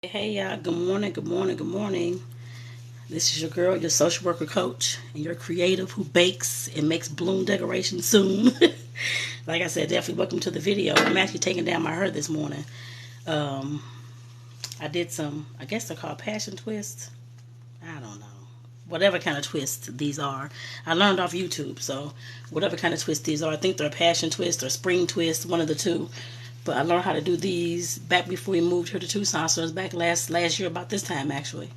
Hey y'all, good morning, good morning, good morning. This is your girl, your social worker coach, and your creative who bakes and makes balloon decorations soon. Like I said, definitely welcome to the video. I'm actually taking down my hair this morning. Um, I did some, I guess they're called passion twists. I don't know. Whatever kind of twist these are. I learned off YouTube, so whatever kind of twist these are, I think they're passion twist or spring twist, one of the two. But I learned how to do these back before we moved here to Tucson, so it was back last year about this time actually.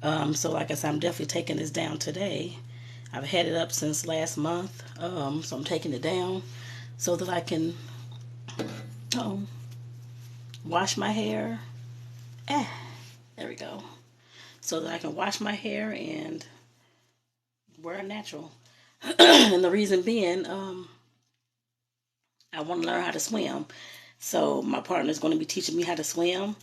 So like I said, I'm definitely taking this down today. I've had it up since last month, so I'm taking it down so that I can oh, wash my hair. Eh, there we go. So that I can wash my hair and wear a natural. And the reason being, I want to learn how to swim. So my partner is going to be teaching me how to swim,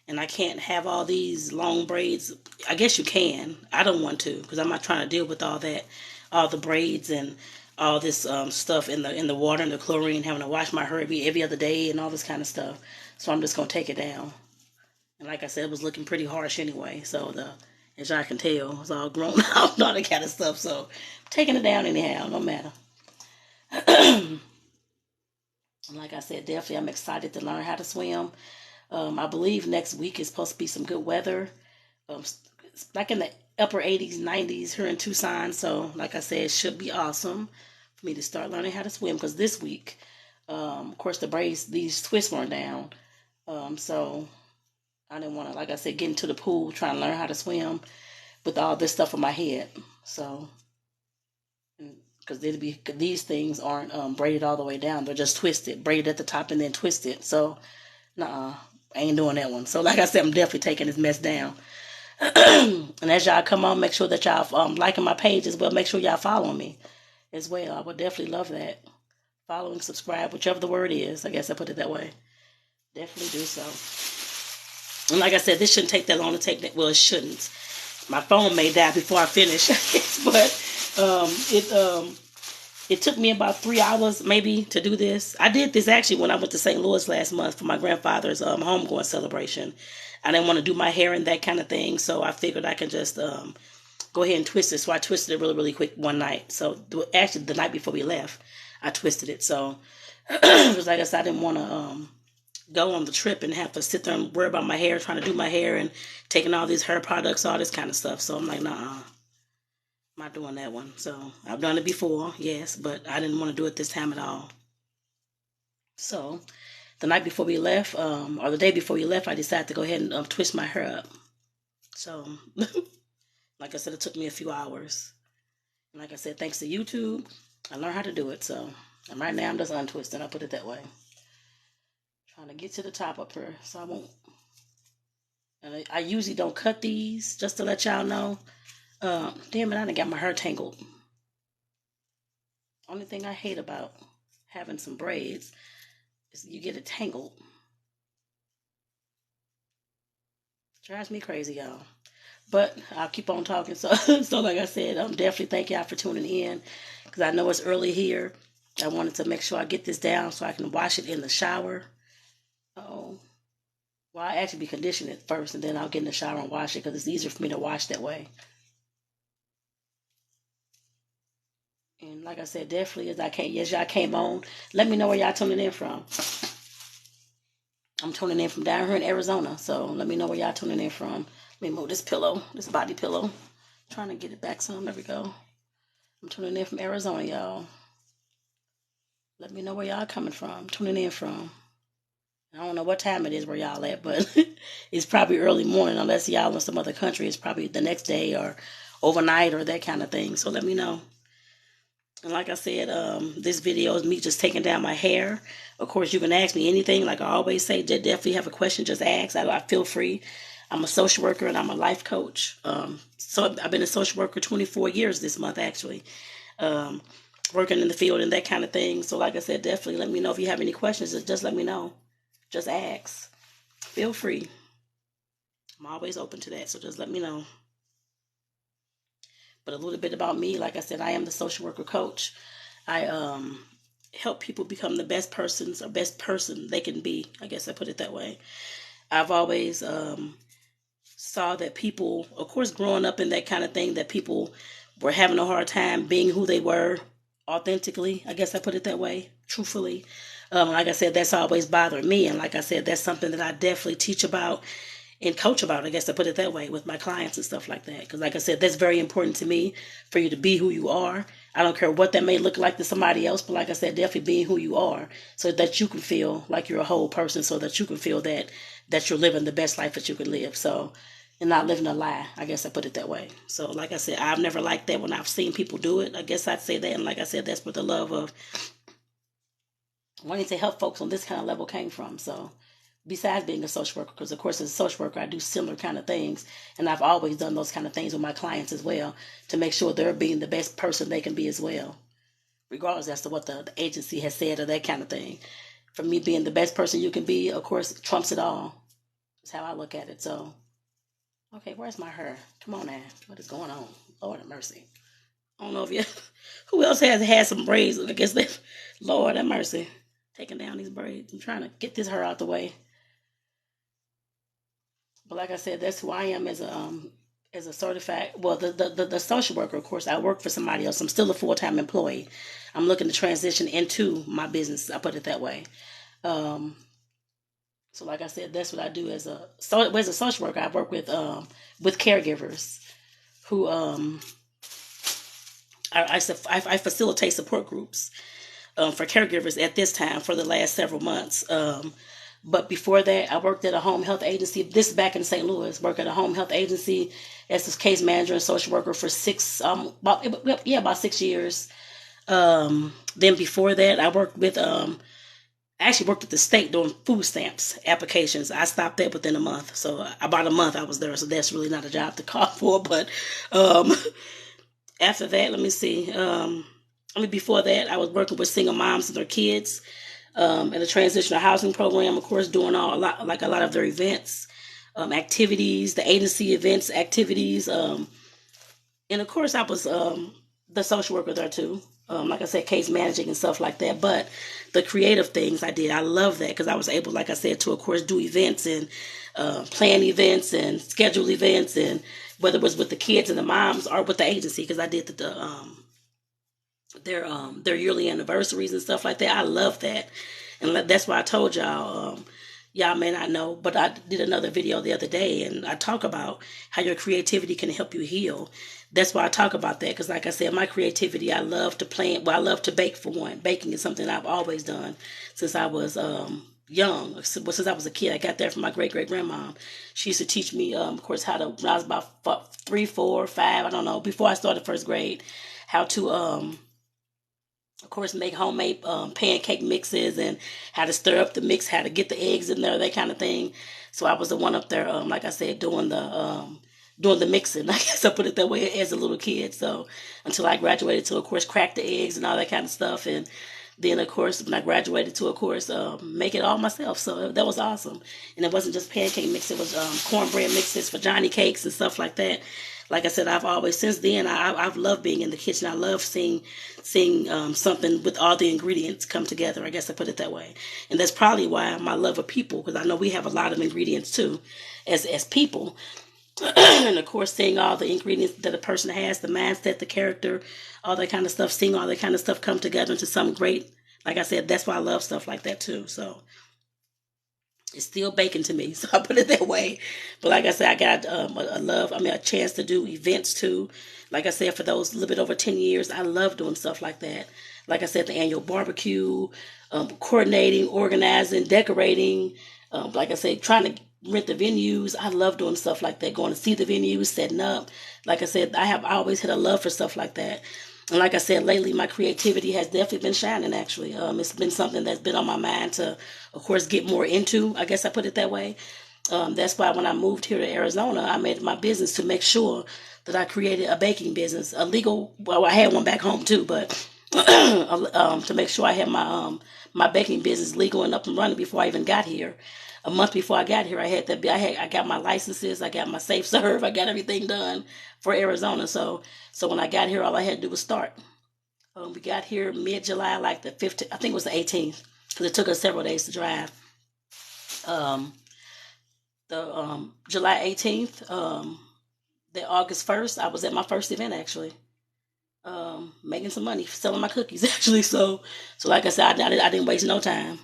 and I can't have all these long braids. I guess you can. I don't want to because I'm not trying to deal with all that, all the braids and all this stuff in the water and the chlorine, having to wash my hair every other day and all this kind of stuff. So I'm just gonna take it down. And like I said, it was looking pretty harsh anyway. So as y'all can tell, it's all grown out and all that kind of stuff. So I'm taking it down anyhow, no matter. Like I said, definitely I'm excited to learn how to swim. I believe next week is supposed to be some good weather. It's like in the upper 80s, 90s here in Tucson. So, like I said, it should be awesome for me to start learning how to swim. Because this week, of course, these twists weren't down. So I didn't want to, like I said, get into the pool trying to learn how to swim with all this stuff on my head. So, because these things aren't braided all the way down; they're just twisted, braided at the top and then twisted. So, nah, I ain't doing that one. So, like I said, I'm definitely taking this mess down. And as y'all come on, make sure that y'all liking my page as well. Make sure y'all following me as well. I would definitely love that. Follow and subscribe, whichever the word is. I guess I put it that way. Definitely do so. And like I said, this shouldn't take that long to take that. Well, it shouldn't. My phone may die before I finish, but it took me about 3 hours maybe to do this. I did this actually when I went to St. Louis last month for my grandfather's homegoing celebration. I didn't want to do my hair and that kind of thing, so I figured I could just go ahead and twist it. So I twisted it really, really quick one night. So actually, the night before we left, I twisted it. So it was like I said, I didn't want to go on the trip and have to sit there and worry about my hair, trying to do my hair and taking all these hair products, all this kind of stuff. So I'm like, nah, I'm not doing that one. So I've done it before, yes, but I didn't want to do it this time at all. So the night before we left, or the day before we left, I decided to go ahead and twist my hair up. So, like I said, it took me a few hours. And like I said, thanks to YouTube, I learned how to do it. So, and right now I'm just untwisting. I put it that way. Trying to get to the top up here, so I won't. And I usually don't cut these, just to let y'all know. Damn it, I done got my hair tangled. Only thing I hate about having some braids is you get it tangled. Drives me crazy, y'all. But I'll keep on talking. So, so like I said, definitely thank y'all for tuning in because I know it's early here. I wanted to make sure I get this down so I can wash it in the shower. Oh, well, I actually be conditioning it first, and then I'll get in the shower and wash it because it's easier for me to wash that way. And like I said, definitely as y'all came on, let me know where y'all tuning in from. I'm tuning in from down here in Arizona, so let me know where y'all tuning in from. Let me move this pillow, this body pillow. Trying to get it back some. There we go. I'm tuning in from Arizona, y'all. Let me know where y'all coming from, tuning in from. I don't know what time it is where y'all at, but it's probably early morning unless y'all in some other country. It's probably the next day or overnight or that kind of thing. So let me know. And like I said, this video is me just taking down my hair. Of course, you can ask me anything. Like I always say, definitely have a question, just ask. I feel free. I'm a social worker and I'm a life coach. So I've been a social worker 24 years this month, actually. Um, Working in the field and that kind of thing. So like I said, definitely let me know if you have any questions. Just let me know. Just ask. Feel free. I'm always open to that. So just let me know. But a little bit about me, like I said, I am the social worker coach. I help people become the best persons or best person they can be. I guess I put it that way. I've always saw that people, of course, growing up in that kind of thing, that people were having a hard time being who they were authentically. I guess I put it that way, truthfully. Like I said, that's always bothered me. And like I said, that's something that I definitely teach about and coach about, I guess I put it that way, with my clients and stuff like that. Because like I said, that's very important to me, for you to be who you are. I don't care what that may look like to somebody else, but like I said, definitely being who you are, so that you can feel like you're a whole person, so that you can feel that you're living the best life that you can live. So, and not living a lie, I guess I put it that way. So like I said, I've never liked that when I've seen people do it. I guess I'd say that. And like I said, that's where the love of wanting to help folks on this kind of level came from. So besides being a social worker, because of course as a social worker I do similar kind of things, and I've always done those kind of things with my clients as well, to make sure they're being the best person they can be as well, regardless as to what the agency has said or that kind of thing. For me, being the best person you can be, of course, trumps it all. That's how I look at it. So, okay, where's my hair? Come on now, what is going on? Lord have mercy. I don't know if you, who else has had some braids. I guess they, Lord have mercy, taking down these braids. I'm trying to get this hair out the way. But like I said, that's who I am as a certified, well, the social worker. Of course, I work for somebody else. I'm still a full-time employee. I'm looking to transition into my business. I put it that way. Um, so like I said, that's what I do as a social worker. I work with caregivers who I facilitate support groups for caregivers at this time for the last several months. But before that, I worked at a home health agency. This is back in St. Louis. Worked at a home health agency as a case manager and social worker for about 6 years. Then before that, I actually worked at the state doing food stamps applications. I stopped that within a month. So about a month I was there. So that's really not a job to call for. But um, after that, let me see. Before that, I was working with single moms and their kids in a transitional housing program. Of course, doing a lot of their events, activities, the agency events, activities, and of course, I was the social worker there too. Like I said, case managing and stuff like that. But the creative things I did, I love that, because I was able, like I said, to of course do events and plan events and schedule events, and whether it was with the kids and the moms or with the agency, because I did their yearly anniversaries and stuff like that. I love that, and that's why I told y'all. Y'all may not know, but I did another video the other day, and I talk about how your creativity can help you heal. That's why I talk about that, because like I said, my creativity, I love to plan. Well, I love to bake, for one. Baking is something I've always done since I was young. Since I was a kid, I got that from my great great grandma. She used to teach me, of course, how to, when I was about 3, 4, 5, I don't know, before I started first grade, how to of course, make homemade pancake mixes, and how to stir up the mix, how to get the eggs in there, that kind of thing. So I was the one up there, like I said, doing the mixing. I guess I put it that way, as a little kid. So until I graduated to, of course, crack the eggs and all that kind of stuff, and then of course when I graduated to, of course, make it all myself. So that was awesome. And it wasn't just pancake mix; it was cornbread mixes for Johnny cakes and stuff like that. Like I said, I've always, since then, I've loved being in the kitchen. I love seeing something with all the ingredients come together. I guess I put it that way, and that's probably why my love of people, because I know we have a lot of ingredients too, as people, and of course, seeing all the ingredients that a person has, the mindset, the character, all that kind of stuff, seeing all that kind of stuff come together into something great. Like I said, that's why I love stuff like that too. So it's still baking to me, so I put it that way. But like I said, I got a chance to do events too. Like I said, for those a little bit over 10 years, I love doing stuff like that. Like I said, the annual barbecue, coordinating, organizing, decorating. Like I said, trying to rent the venues. I love doing stuff like that, going to see the venues, setting up. Like I said, I always had a love for stuff like that. And like I said, lately my creativity has definitely been shining, actually. It's been something that's been on my mind to, of course, get more into. I guess I put it that way. That's why when I moved here to Arizona, I made it my business to make sure that I created a baking business, a legal, well, I had one back home too, but to make sure I had my baking business legal and up and running before I even got here. A month before I got here, I got my licenses, I got my safe serve, I got everything done for Arizona. So when I got here, all I had to do was start. We got here mid-July, like the 15th, I think it was the 18th, because it took us several days to drive. Um, the July 18th, the August 1st, I was at my first event actually, making some money selling my cookies actually. So like I said, I didn't waste no time.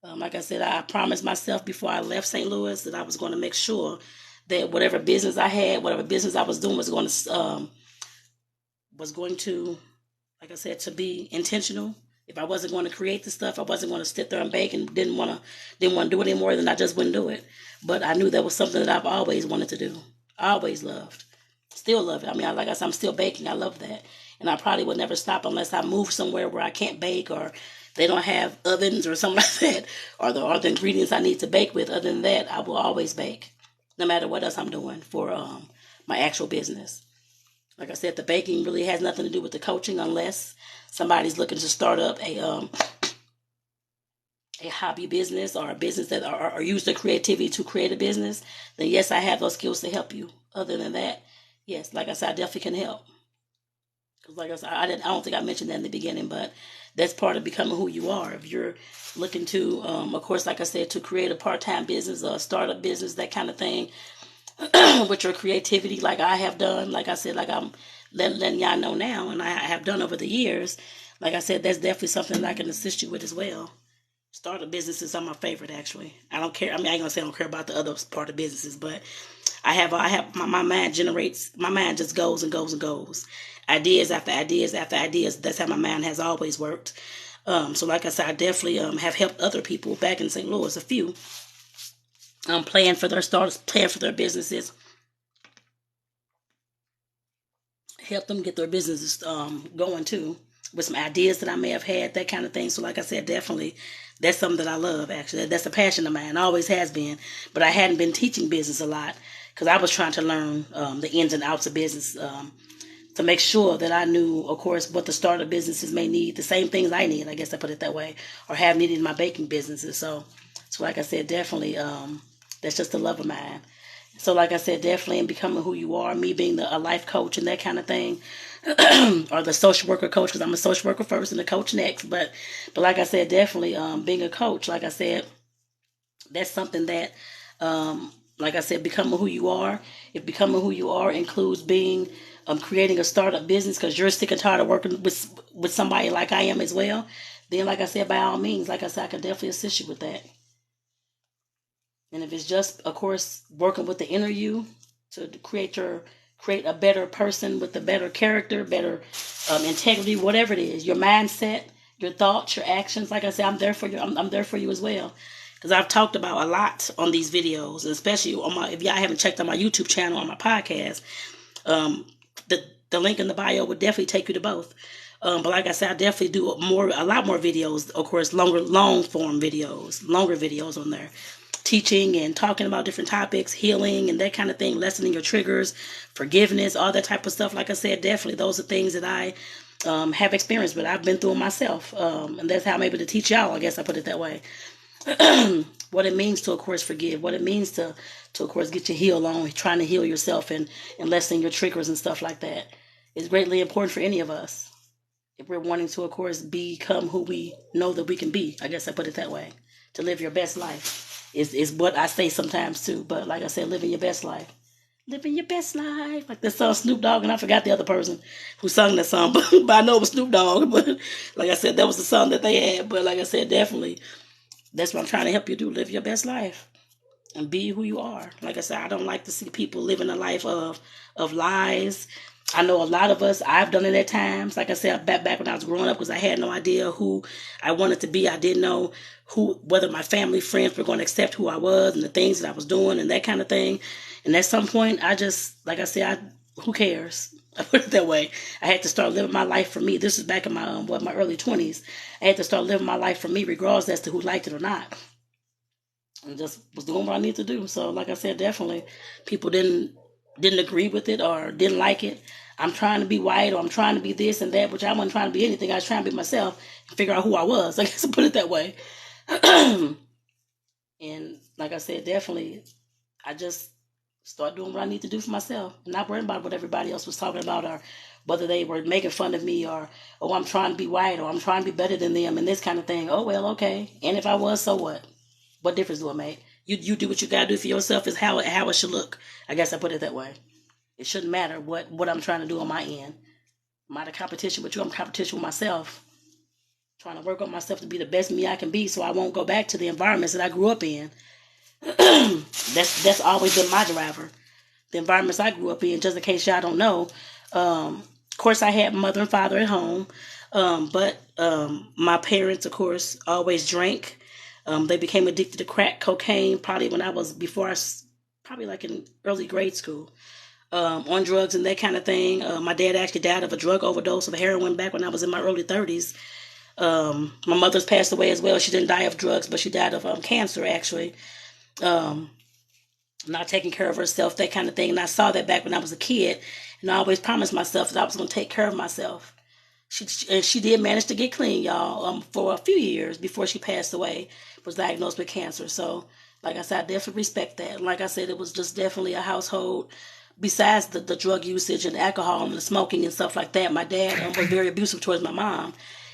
Like I said, I promised myself before I left St. Louis that I was going to make sure that whatever business I had, whatever business I was doing, was going to, like I said, to be intentional. If I wasn't going to create the stuff, I wasn't going to sit there and bake and didn't want to do it anymore, then I just wouldn't do it. But I knew that was something that I've always wanted to do. I always loved. Still love it. I mean, like I said, I'm still baking. I love that. And I probably would never stop unless I move somewhere where I can't bake or they don't have ovens or something like that, or the ingredients I need to bake with. Other than that, I will always bake, no matter what else I'm doing for my actual business. Like I said, the baking really has nothing to do with the coaching unless somebody's looking to start up a hobby business or a business that or use their creativity to create a business. Then yes, I have those skills to help you. Other than that, yes, like I said, I definitely can help. Because like I said, I don't think I mentioned that in the beginning, but that's part of becoming who you are. If you're looking to, of course, like I said, to create a part-time business or a startup business, that kind of thing, with your creativity, like I have done, like I said, like I'm letting y'all know now, and I have done over the years. Like I said, that's definitely something that I can assist you with as well. Startup businesses are my favorite, actually. I don't care. I mean, I ain't gonna say I don't care about the other part of businesses, but I have my mind generates. My mind just goes and goes and goes. Ideas after ideas after ideas. That's how my mind has always worked. So, like I said, I definitely have helped other people back in St. Louis. A few plan for their startups, plan for their businesses, help them get their businesses going too, with some ideas that I may have had, that kind of thing. So, like I said, definitely that's something that I love. Actually, that's a passion of mine. Always has been. But I hadn't been teaching business a lot because I was trying to learn the ins and outs of business. To make sure that I knew, of course, what the startup businesses may need, the same things I need, I guess I put it that way, or have needed in my baking businesses. So like I said, definitely, that's just a love of mine. So like I said, definitely in becoming who you are, me being a life coach and that kind of thing, or the social worker coach, because I'm a social worker first and a coach next. But like I said, definitely being a coach, like I said, that's something that, like I said, becoming who you are. If becoming who you are includes being, creating a startup business because you're sick and tired of working with somebody like I am as well, then like I said, by all means, like I said, I can definitely assist you with that. And if it's just, of course, working with the inner you to create a better person with a better character, better integrity, whatever it is, your mindset, your thoughts, your actions. Like I said, I'm there for you. I'm there for you as well. Because I've talked about a lot on these videos, especially on my. If y'all haven't checked out my YouTube channel or my podcast, um, the link in the bio would definitely take you to both. But like I said, I definitely do a lot more videos. Of course, long form videos, longer videos on there, teaching and talking about different topics, healing and that kind of thing, lessening your triggers, forgiveness, all that type of stuff. Like I said, definitely those are things that I have experience with. I've been through myself, and that's how I'm able to teach y'all. I guess I put it that way. What it means to, of course, forgive. What it means to of course, get your heal on, trying to heal yourself and lessen your triggers and stuff like that is greatly important for any of us if we're wanting to, of course, become who we know that we can be. I guess I put it that way. To live your best life is what I say sometimes too. But like I said, living your best life. Living your best life. Like the song Snoop Dogg, and I forgot the other person who sung that song, but I know it was Snoop Dogg. But like I said, that was the song that they had. But like I said, definitely, that's what I'm trying to help you do. Live your best life and be who you are. Like I said, I don't like to see people living a life of lies. I know a lot of us, I've done it at times. Like I said, back when I was growing up, because I had no idea who I wanted to be. I didn't know whether my family, friends were going to accept who I was and the things that I was doing and that kind of thing. And at some point, I just, like I said, who cares? I put it that way. I had to start living my life for me. This is back in my early 20s. I had to start living my life for me, regardless as to who liked it or not. And just was doing what I need to do. So, like I said, definitely, people didn't agree with it or didn't like it. I'm trying to be white or I'm trying to be this and that, which I wasn't trying to be anything. I was trying to be myself and figure out who I was. I guess I put it that way. And like I said, definitely, I just start doing what I need to do for myself, not worrying about what everybody else was talking about or whether they were making fun of me or, oh, I'm trying to be white or I'm trying to be better than them and this kind of thing. Oh, well, okay. And if I was, so what? What difference do it make? You do what you gotta do for yourself is how it should look. I guess I put it that way. It shouldn't matter what I'm trying to do on my end. I'm not a competition with you. I'm a competition with myself. Trying to work on myself to be the best me I can be, so I won't go back to the environments that I grew up in. That's always been my driver. The environments I grew up in. Just in case y'all don't know, of course I had mother and father at home, but my parents, of course, always drank. They became addicted to crack cocaine probably when I was probably like in early grade school. On drugs and that kind of thing. My dad actually died of a drug overdose of heroin back when I was in my early 30s. My mother's passed away as well. She didn't die of drugs, but she died of cancer, actually. Um, Not taking care of herself, that kind of thing. And I saw that back when I was a kid. And I always promised myself that I was going to take care of myself. She did manage to get clean, y'all, for a few years before she passed away. Was diagnosed with cancer. So, like I said, I definitely respect that. Like I said, it was just definitely a household. Besides the drug usage and alcohol and the smoking and stuff like that, my dad was very abusive towards my mom.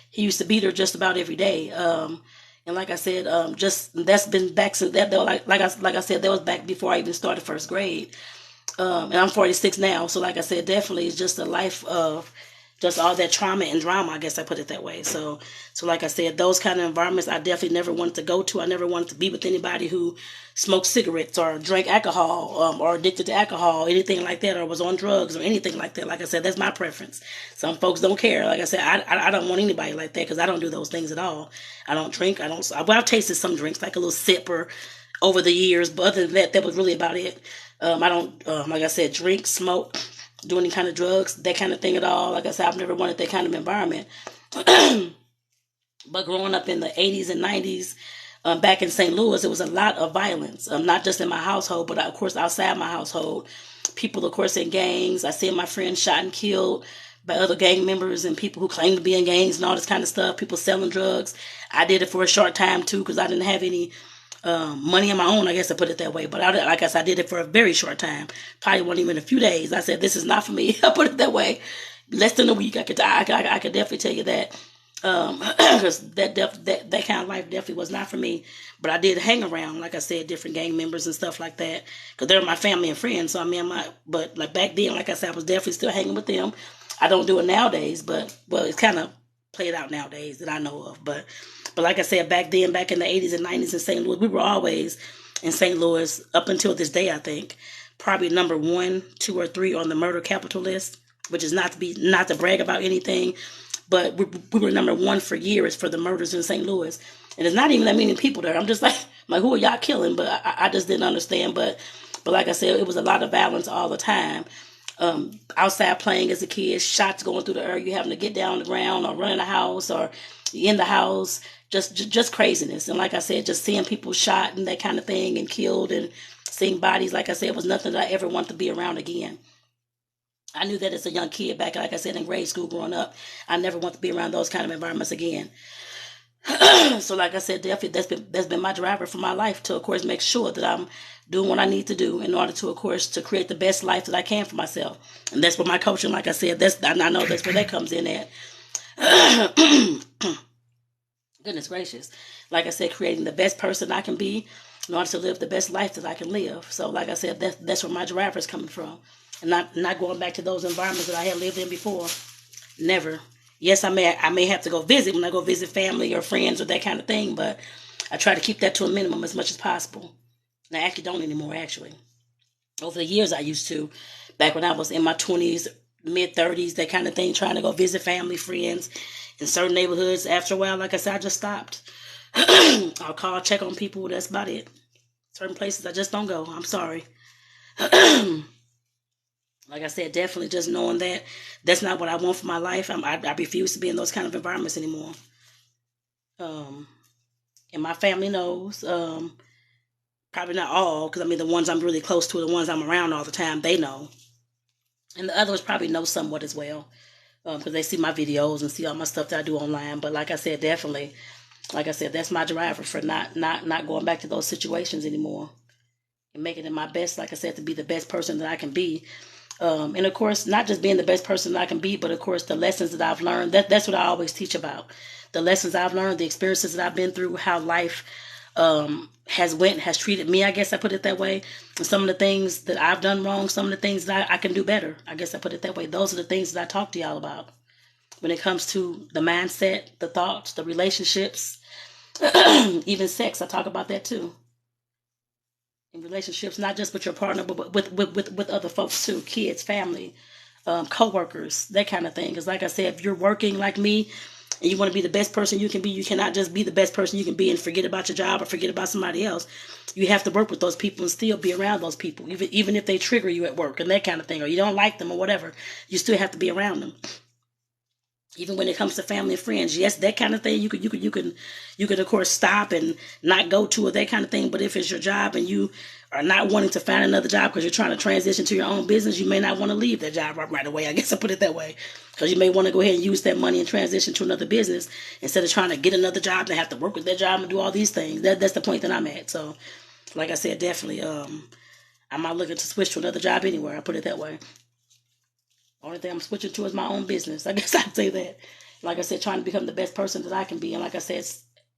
He used to beat her just about every day. And like I said, just that's been back since that. Like I said, that was back before I even started first grade. And I'm 46 now, so like I said, definitely it's just a life of just all that trauma and drama. I guess I put it that way. So like I said, those kind of environments I definitely never wanted to go to. I never wanted to be with anybody who smoked cigarettes or drank alcohol, or addicted to alcohol, anything like that, or was on drugs or anything like that. Like I said, that's my preference. Some folks don't care. Like I said, I don't want anybody like that because I don't do those things at all. I don't drink. Well, I've tasted some drinks, like a little sip or over the years, but other than that, that was really about it. I don't, like I said, drink, smoke, do any kind of drugs, that kind of thing at all. Like I said, I've never wanted that kind of environment. But growing up in the 80s and 90s, back in St. Louis, it was a lot of violence, not just in my household, but of course outside my household. People, of course, in gangs. I see my friends shot and killed by other gang members and people who claim to be in gangs and all this kind of stuff. People selling drugs. I did it for a short time too because I didn't have any money of my own, I guess I put it that way. But like I said, I did it for a very short time. Probably wasn't even a few days. I said, this is not for me. I put it that way. Less than a week, I could definitely tell you that. Because that kind of life definitely was not for me. But I did hang around, like I said, different gang members and stuff like that. Because they're my family and friends. So I mean, but like back then, like I said, I was definitely still hanging with them. I don't do it nowadays, but well, it's kind of played out nowadays that I know of. But like I said, back then, back in the 80s and 90s in St. Louis, we were always in St. Louis up until this day, I think. Probably number 1, 2, or 3 on the murder capital list, which is not to brag about anything, but we were number 1 for years for the murders in St. Louis. And there's not even that many people there. I'm just like who are y'all killing? But I just didn't understand. But like I said, it was a lot of violence all the time. Outside playing as a kid, shots going through the air, you having to get down on the ground or run in the house or in the house, just craziness. And like I said, just seeing people shot and that kind of thing and killed and seeing bodies, like I said, was nothing that I ever wanted to be around again. I knew that as a young kid back, like I said, in grade school growing up, I never want to be around those kind of environments again. So like I said, definitely that's been my driver for my life to, of course, make sure that I'm doing what I need to do in order to, of course, to create the best life that I can for myself. And that's what my coaching, like I said, I know that's where that comes in at. Goodness gracious. Like I said, creating the best person I can be in order to live the best life that I can live. So like I said, that's where my driver is coming from. And not going back to those environments that I had lived in before. Never. Yes, I may have to go visit when I go visit family or friends or that kind of thing, but I try to keep that to a minimum as much as possible. And I actually don't anymore, actually. Over the years I used to, back when I was in my 20s, mid-30s, that kind of thing, trying to go visit family, friends in certain neighborhoods. After a while, like I said, I just stopped. I'll call, check on people, that's about it. Certain places I just don't go. I'm sorry. Like I said, definitely just knowing that that's not what I want for my life. I refuse to be in those kind of environments anymore. And my family knows. Probably not all, because I mean the ones I'm really close to, the ones I'm around all the time, they know. And the others probably know somewhat as well, because they see my videos and see all my stuff that I do online. But like I said, definitely, like I said, that's my driver for not going back to those situations anymore. And making it my best, like I said, to be the best person that I can be. And of course, not just being the best person that I can be, but of course, the lessons that I've learned. That's what I always teach about. The lessons I've learned, the experiences that I've been through, how life has treated me, I guess I put it that way. And some of the things that I've done wrong, some of the things that I can do better, I guess I put it that way. Those are the things that I talk to y'all about when it comes to the mindset, the thoughts, the relationships, even sex. I talk about that too. In relationships, not just with your partner, but with other folks too, kids, family, co-workers, that kind of thing. Because like I said, if you're working like me and you want to be the best person you can be, you cannot just be the best person you can be and forget about your job or forget about somebody else. You have to work with those people and still be around those people, even if they trigger you at work and that kind of thing, or you don't like them or whatever. You still have to be around them. Even when it comes to family and friends, yes, that kind of thing you could of course stop and not go to, or that kind of thing. But if it's your job and you are not wanting to find another job because you're trying to transition to your own business, you may not want to leave that job right away. I guess I put it that way, because you may want to go ahead and use that money and transition to another business instead of trying to get another job and have to work with that job and do all these things. That's the point that I'm at. So, like I said, definitely, I'm not looking to switch to another job anywhere. I put it that way. Only thing I'm switching to is my own business. I guess I'd say that. Like I said, trying to become the best person that I can be. And like I said,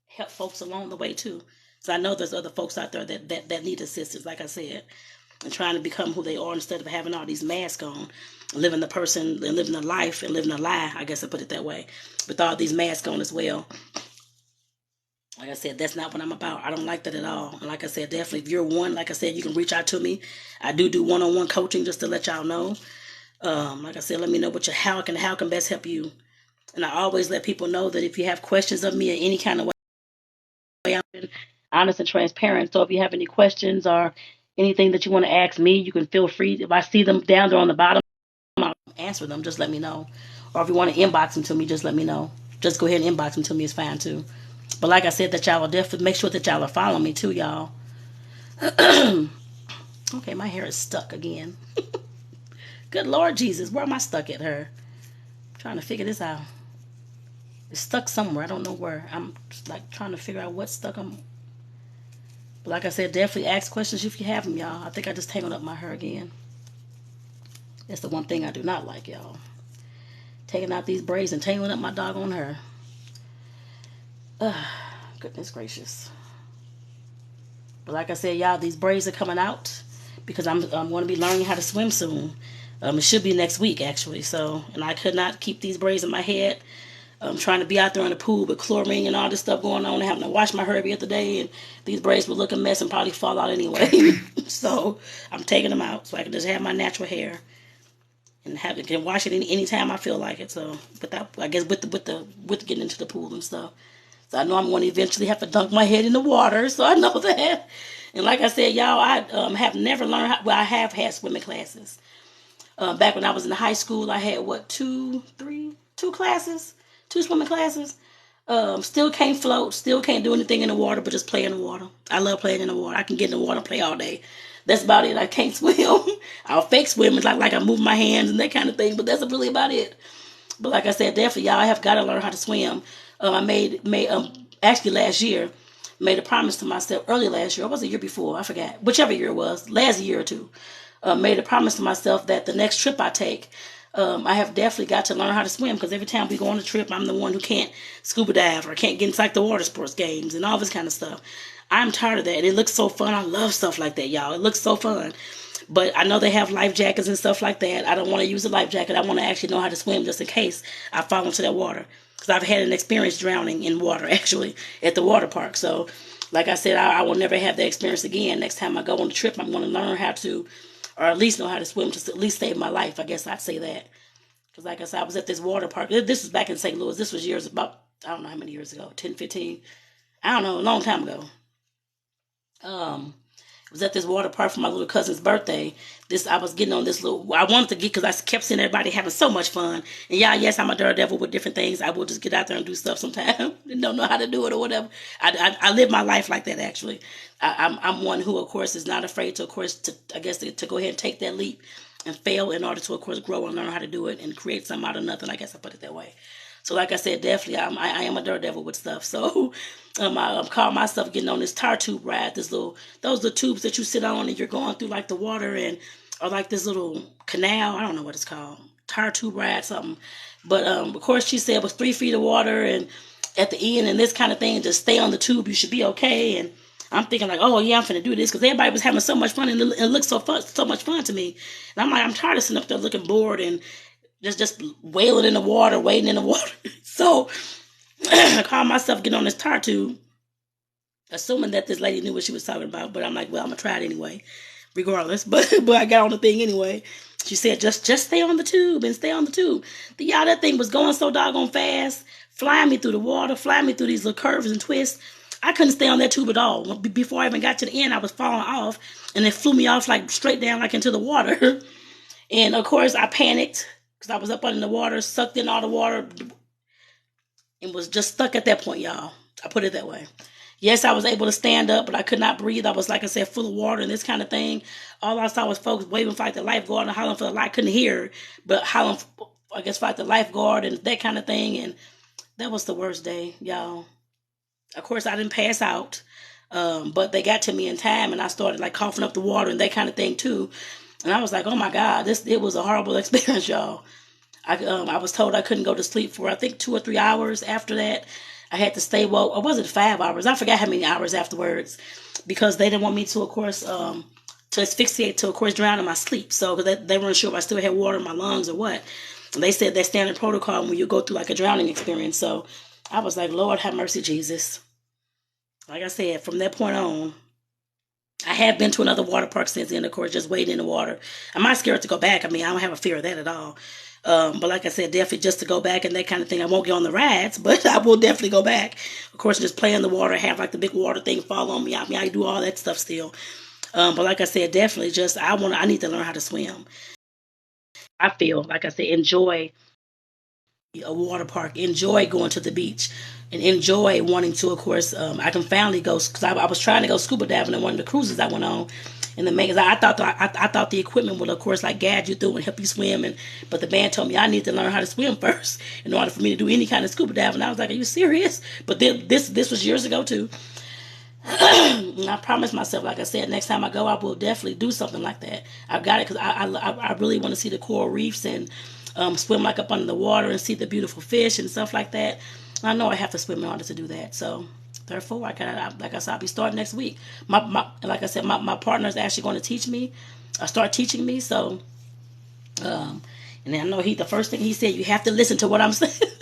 help folks along the way too. So I know there's other folks out there that need assistance, like I said, and trying to become who they are instead of having all these masks on, living the person and living a life and living a lie, I guess I put it that way, with all these masks on as well. Like I said, that's not what I'm about. I don't like that at all. And like I said, definitely, if you're one, like I said, you can reach out to me. I do one-on-one coaching just to let y'all know. Like I said, let me know how can best help you. And I always let people know that if you have questions of me in any kind of way, I'm honest and transparent. So if you have any questions or anything that you want to ask me, you can feel free. If I see them down there on the bottom, I'll answer them. Just let me know. Or if you want to inbox them to me, just let me know. Just go ahead and inbox them to me. It's fine too. But like I said, that y'all will definitely make sure that y'all are following me too, y'all. Okay, my hair is stuck again. Good Lord Jesus, where am I stuck at her? I'm trying to figure this out. It's stuck somewhere. I don't know where. I'm just like trying to figure out what's stuck. But like I said, definitely ask questions if you have them, y'all. I think I just tangled up my hair again. That's the one thing I do not like, y'all. Taking out these braids and tangling up my doggone hair. Goodness gracious. But like I said, y'all, these braids are coming out because I'm going to be learning how to swim soon. It should be next week, actually. So, and I could not keep these braids in my head. I'm trying to be out there in the pool with chlorine and all this stuff going on and having to wash my hair every other day. And these braids would look a mess and probably fall out anyway. So I'm taking them out so I can just have my natural hair and can wash it any time I feel like it. So, but that, I guess with getting into the pool and stuff. So I know I'm going to eventually have to dunk my head in the water. So I know that. And like I said, y'all, I have never learned how. Well, I have had swimming classes. Back when I was in high school, I had two classes, two swimming classes. Still can't float, still can't do anything in the water, but just play in the water. I love playing in the water. I can get in the water and play all day. That's about it. I can't swim. I'll fake swim, like I move my hands and that kind of thing, but that's really about it. But like I said, definitely, y'all, I have got to learn how to swim. I made actually last year, made a promise to myself early last year, or was it the year before? I forgot. Whichever year it was, last year or two. Made a promise to myself that the next trip I take, I have definitely got to learn how to swim, because every time we go on a trip, I'm the one who can't scuba dive or can't get inside the water sports games and all this kind of stuff. I'm tired of that. It looks so fun. I love stuff like that, y'all. It looks so fun. But I know they have life jackets and stuff like that. I don't want to use a life jacket. I want to actually know how to swim just in case I fall into that water. Because I've had an experience drowning in water, actually, at the water park. So, like I said, I will never have that experience again. Next time I go on a trip, I'm going to learn how to, or at least know how to swim to at least save my life. I guess I'd say that. Because like I said, I was at this water park. This was back in St. Louis. This was years, about, I don't know how many years ago, 10, 15. I don't know, a long time ago. I was at this water park for my little cousin's birthday. I was getting on this little, I wanted to get, because I kept seeing everybody having so much fun. And yeah, yes, I'm a daredevil with different things. I will just get out there and do stuff sometimes and don't know how to do it or whatever. I live my life like that, actually. I'm one who, of course, is not afraid to, of course, to go ahead and take that leap and fail in order to, of course, grow and learn how to do it and create something out of nothing. I guess I put it that way. So like I said, definitely I am a daredevil with stuff. So I call myself getting on this tar tube ride. Those are the tubes that you sit on and you're going through like the water or like this little canal. I don't know what it's called. Tar tube ride, something. But of course she said it was 3 feet of water and at the end and this kind of thing, just stay on the tube. You should be okay. And I'm thinking like, oh yeah, I'm finna do this because everybody was having so much fun and it looked so much fun to me. And I'm like, I'm tired of sitting up there looking bored and just wailing in the water, wading in the water. So I called myself getting on this tar tube, assuming that this lady knew what she was talking about. But I'm like, well, I'm gonna try it anyway, regardless. But I got on the thing anyway. She said, just stay on the tube and stay on the tube. Y'all, that thing was going so doggone fast, flying me through the water, flying me through these little curves and twists. I couldn't stay on that tube at all. Before I even got to the end, I was falling off, and it flew me off like straight down like into the water. And of course, I panicked because I was up under the water, sucked in all the water, and was just stuck at that point, y'all. I put it that way. Yes, I was able to stand up, but I could not breathe. I was, like I said, full of water and this kind of thing. All I saw was folks waving for like the lifeguard and hollering for the life. I couldn't hear, but hollering, I guess, for like the lifeguard and that kind of thing. And that was the worst day, y'all. Of course, I didn't pass out, but they got to me in time, and I started like coughing up the water and that kind of thing too. And I was like, oh my God, it was a horrible experience, y'all. I was told I couldn't go to sleep for I think 2 or 3 hours after that. I had to stay woke. Or was it 5 hours? I forgot how many hours afterwards, because they didn't want me to, of course, to asphyxiate, to, of course, drown in my sleep. So they weren't sure if I still had water in my lungs or what. And they said that's standard protocol when you go through like a drowning experience. So I was like, Lord, have mercy, Jesus. Like I said, from that point on, I have been to another water park since then, of course, just wading in the water. I'm not scared to go back. I mean, I don't have a fear of that at all. But like I said, definitely just to go back and that kind of thing. I won't get on the rides, but I will definitely go back. Of course, just play in the water, have like the big water thing fall on me. I mean, I do all that stuff still. But like I said, definitely just, I need to learn how to swim. I feel, like I said, enjoy a water park, enjoy going to the beach, and enjoy wanting to, of course, I can finally go, because I was trying to go scuba diving in one of the cruises I went on. And the man, I thought the equipment would, of course, like guide you through and help you swim. But the man told me I need to learn how to swim first in order for me to do any kind of scuba diving. I was like, "Are you serious?" But then, this was years ago too. And I promised myself, like I said, next time I go, I will definitely do something like that. I've got it because I really want to see the coral reefs and swim like up under the water and see the beautiful fish and stuff like that. I know I have to swim in order to do that. So therefore, like I said, I'll be starting next week. Like I said, my partner is actually going to teach me. Start teaching me. So, and I know the first thing he said, you have to listen to what I'm saying.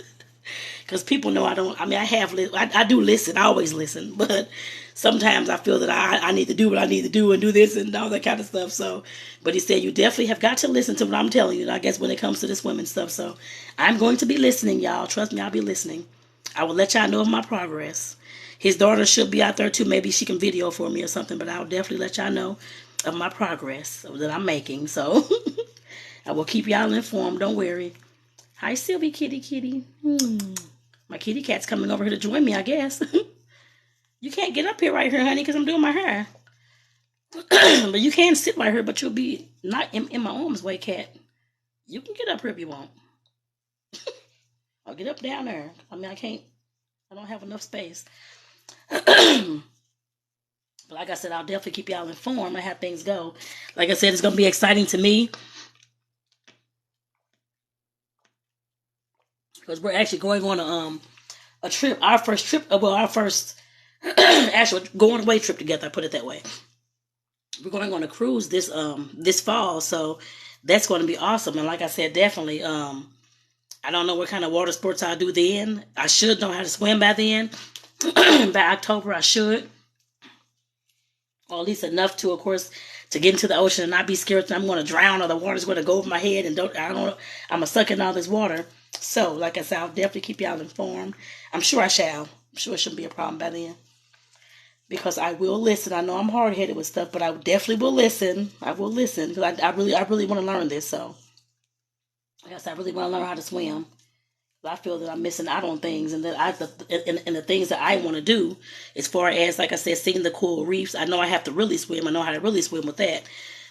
Because people know I don't. I mean, I do listen. I always listen, but sometimes I feel that I need to do what I need to do and do this and all that kind of stuff. So, but he said you definitely have got to listen to what I'm telling you. I guess when it comes to this women stuff, so I'm going to be listening, y'all. Trust me, I'll be listening. I will let y'all know of my progress. His daughter should be out there too. Maybe she can video for me or something. But I'll definitely let y'all know of my progress that I'm making. So I will keep y'all informed. Don't worry. Hi, Sylvie, kitty. My kitty cat's coming over here to join me, I guess. You can't get up here right here, honey, because I'm doing my hair. But you can sit right here, but you'll be not in my arm's way, cat. You can get up here if you want. I'll get up down there. I mean, I don't have enough space. But like I said, I'll definitely keep y'all informed on how things go. Like I said, it's going to be exciting to me, because we're actually going on a trip, our first actual going away trip together. I put it that way. We're going on a cruise this fall, so that's going to be awesome. And like I said, definitely, I don't know what kind of water sports I'll do then. I should know how to swim by then. By October, I should, or at least enough to, of course, to get into the ocean and not be scared that I'm going to drown or the water's going to go over my head and I'm going to suck in all this water. So, like I said, I'll definitely keep y'all informed. I'm sure I shall. I'm sure it shouldn't be a problem by then, because I will listen. I know I'm hard-headed with stuff, but I definitely will listen. I will listen because I really want to learn this. So, I guess I really want to learn how to swim. I feel that I'm missing out on things, and that the things that I want to do, as far as, like I said, seeing the coral reefs. I know I have to really swim. I know how to really swim with that.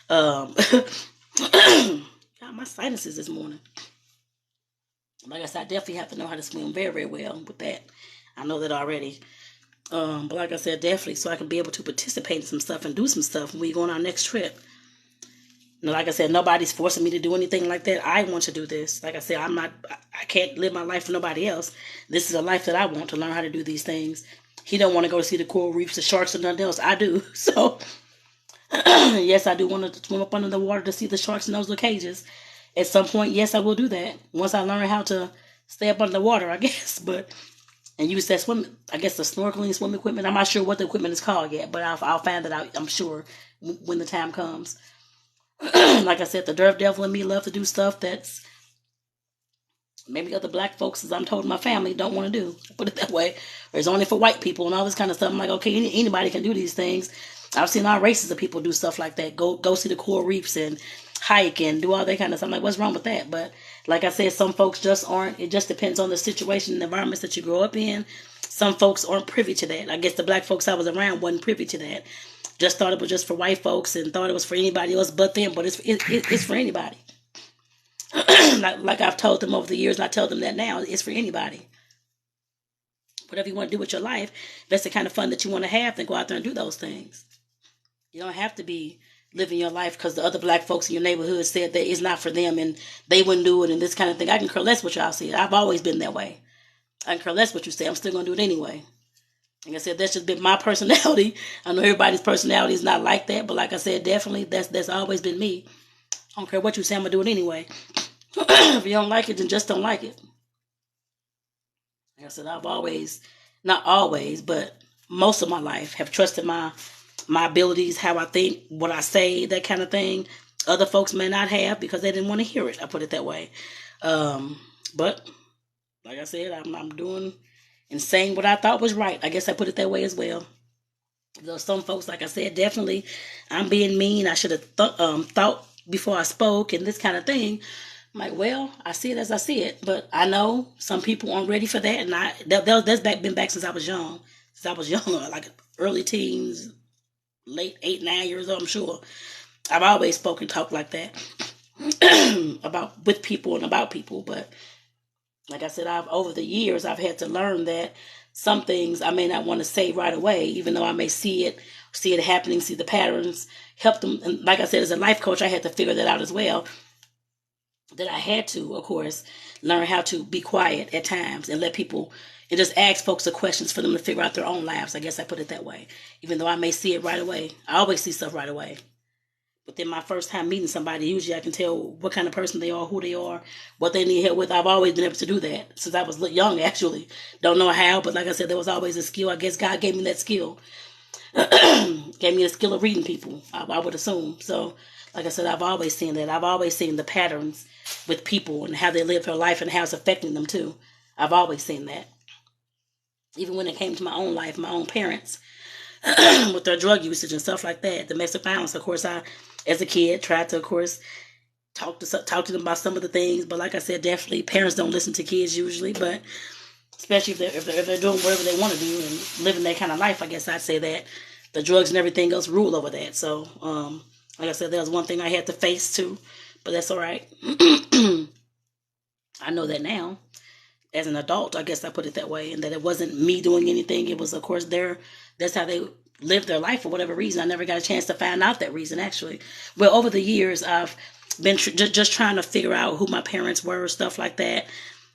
God, my sinuses this morning. Like I said, I definitely have to know how to swim very, very well with that. I know that already. But like I said, definitely, so I can be able to participate in some stuff and do some stuff when we go on our next trip. Now, like I said, nobody's forcing me to do anything like that. I want to do this. Like I said, I can't live my life for nobody else. This is a life that I want, to learn how to do these things. he don't want to go see the coral reefs, the sharks, or nothing else. I do. So yes, I do want to swim up under the water to see the sharks in those little cages. At some point, yes, I will do that once I learn how to stay up under the water, I guess. But and use that swim, I guess the snorkeling swim equipment. I'm not sure what the equipment is called yet, but I'll find that out. I'm sure when the time comes. Like I said, the Dirt Devil and me love to do stuff that's maybe other black folks, as I'm told my family, don't want to do. Put it that way. Or it's only for white people and all this kind of stuff. I'm like, okay, anybody can do these things. I've seen all races of people do stuff like that. Go see the coral reefs and hike and do all that kind of stuff. I'm like, what's wrong with that? But like I said, some folks just aren't. It just depends on the situation and the environments that you grow up in. Some folks aren't privy to that. I guess the black folks I was around wasn't privy to that. Just thought it was just for white folks and thought it was for anybody else but them. But it's for anybody. like I've told them over the years, and I tell them that now, it's for anybody. Whatever you want to do with your life, if that's the kind of fun that you want to have, then go out there and do those things. You don't have to be living your life because the other black folks in your neighborhood said that it's not for them and they wouldn't do it and this kind of thing. I can care less what y'all say. I've always been that way. I can care less what you say. I'm still going to do it anyway. Like I said, that's just been my personality. I know everybody's personality is not like that, but like I said, definitely that's always been me. I don't care what you say, I'm going to do it anyway. If you don't like it, then just don't like it. Like I said, I've always, not always, but most of my life have trusted my abilities, how I think, what I say, that kind of thing. Other folks may not have because they didn't want to hear it. I put it that way. But like I said, I'm doing and saying what I thought was right. I guess I put it that way as well. Though some folks, like I said, definitely I'm being mean. I should have thought before I spoke and this kind of thing. I'm like, well, I see it as I see it, but I know some people aren't ready for that, and that's been back since I was young. Since I was younger, like early teens, late 8, 9 years old, I'm sure. I've always spoken talk like that about with people and about people, but like I said, over the years I've had to learn that some things I may not want to say right away, even though I may see it happening, see the patterns, help them. And like I said, as a life coach, I had to figure that out as well. That I had to, of course, learn how to be quiet at times and let people, and just ask folks the questions for them to figure out their own lives. I guess I put it that way. Even though I may see it right away. I always see stuff right away. But then my first time meeting somebody, usually I can tell what kind of person they are, who they are, what they need help with. I've always been able to do that since I was young, actually. Don't know how, but like I said, there was always a skill. I guess God gave me that skill. Gave me the skill of reading people, I would assume. So, like I said, I've always seen that. I've always seen the patterns with people and how they live their life and how it's affecting them too. I've always seen that. Even when it came to my own life, my own parents, with their drug usage and stuff like that, domestic violence. Of course, I, as a kid, tried to, of course, talk to them about some of the things. But like I said, definitely parents don't listen to kids usually. But especially if they're doing whatever they want to do and living that kind of life, I guess I'd say that the drugs and everything else rule over that. So, like I said, that was one thing I had to face too. But that's all right. I know that now. As an adult, I guess I put it that way, and that it wasn't me doing anything. It was, of course, that's how they lived their life for whatever reason. I never got a chance to find out that reason, actually. Well, over the years, I've been just trying to figure out who my parents were, stuff like that.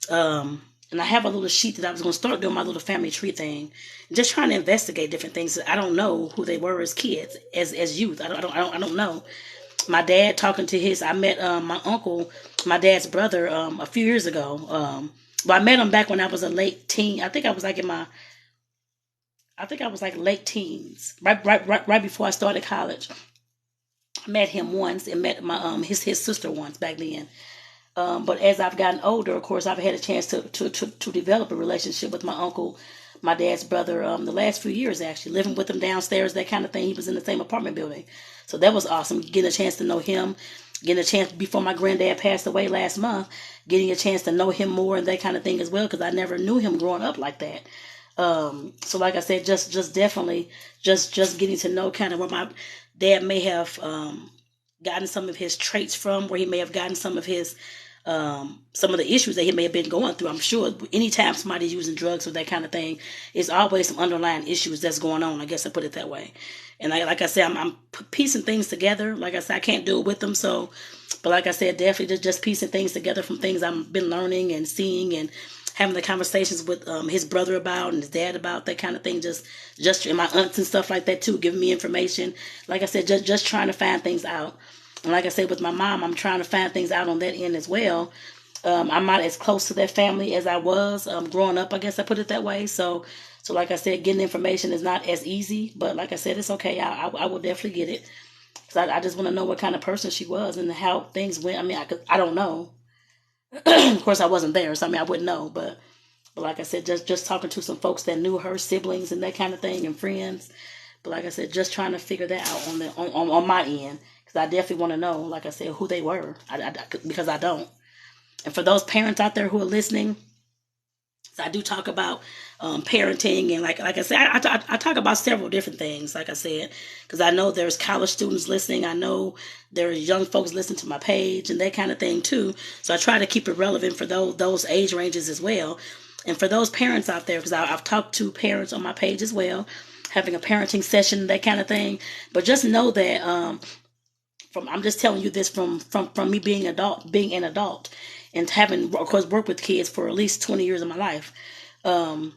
And I have a little sheet that I was going to start doing my little family tree thing, just trying to investigate different things. I don't know who they were as kids, as youth. I don't know. My dad talking to I met my uncle, my dad's brother, a few years ago. But I met him back when I was a late teen. I think I was like late teens, right before I started college. I met him once and met my his sister once back then. But as I've gotten older, of course, I've had a chance to develop a relationship with my uncle, my dad's brother, the last few years, actually, living with him downstairs, that kind of thing. He was in the same apartment building. So that was awesome, getting a chance to know him, getting a chance before my granddad passed away last month, getting a chance to know him more and that kind of thing as well, because I never knew him growing up like that. So like I said, just definitely just getting to know kind of where my dad may have gotten some of his traits from, where he may have gotten some of his some of the issues that he may have been going through. I'm sure anytime somebody's using drugs or that kind of thing, it's always some underlying issues that's going on. I guess I put it that way. And like I said, I'm piecing things together. Like I said, I can't do it with them. So, but like I said, definitely just piecing things together from things I've been learning and seeing and having the conversations with his brother about and his dad about that kind of thing. Just and my aunts and stuff like that too, giving me information. Like I said, just trying to find things out. And like I said, with my mom, I'm trying to find things out on that end as well. I'm not as close to that family as I was growing up. I guess I put it that way. So like I said, getting information is not as easy. But like I said, it's okay. I will definitely get it. Cause I just want to know what kind of person she was and how things went. I mean, I don't know. Of course, I wasn't there, so I mean, I wouldn't know. But like I said, just talking to some folks that knew her siblings and that kind of thing and friends. But like I said, just trying to figure that out on my end, because I definitely want to know, like I said, who they were. Because I don't. And for those parents out there who are listening, so I do talk about parenting, and like I said, I talk about several different things. Like I said, because I know there's college students listening. I know there's young folks listening to my page and that kind of thing too. So I try to keep it relevant for those age ranges as well. And for those parents out there, because I've talked to parents on my page as well, having a parenting session, that kind of thing. But just know that I'm just telling you this from me being an adult, and having, of course, worked with kids for at least 20 years of my life, or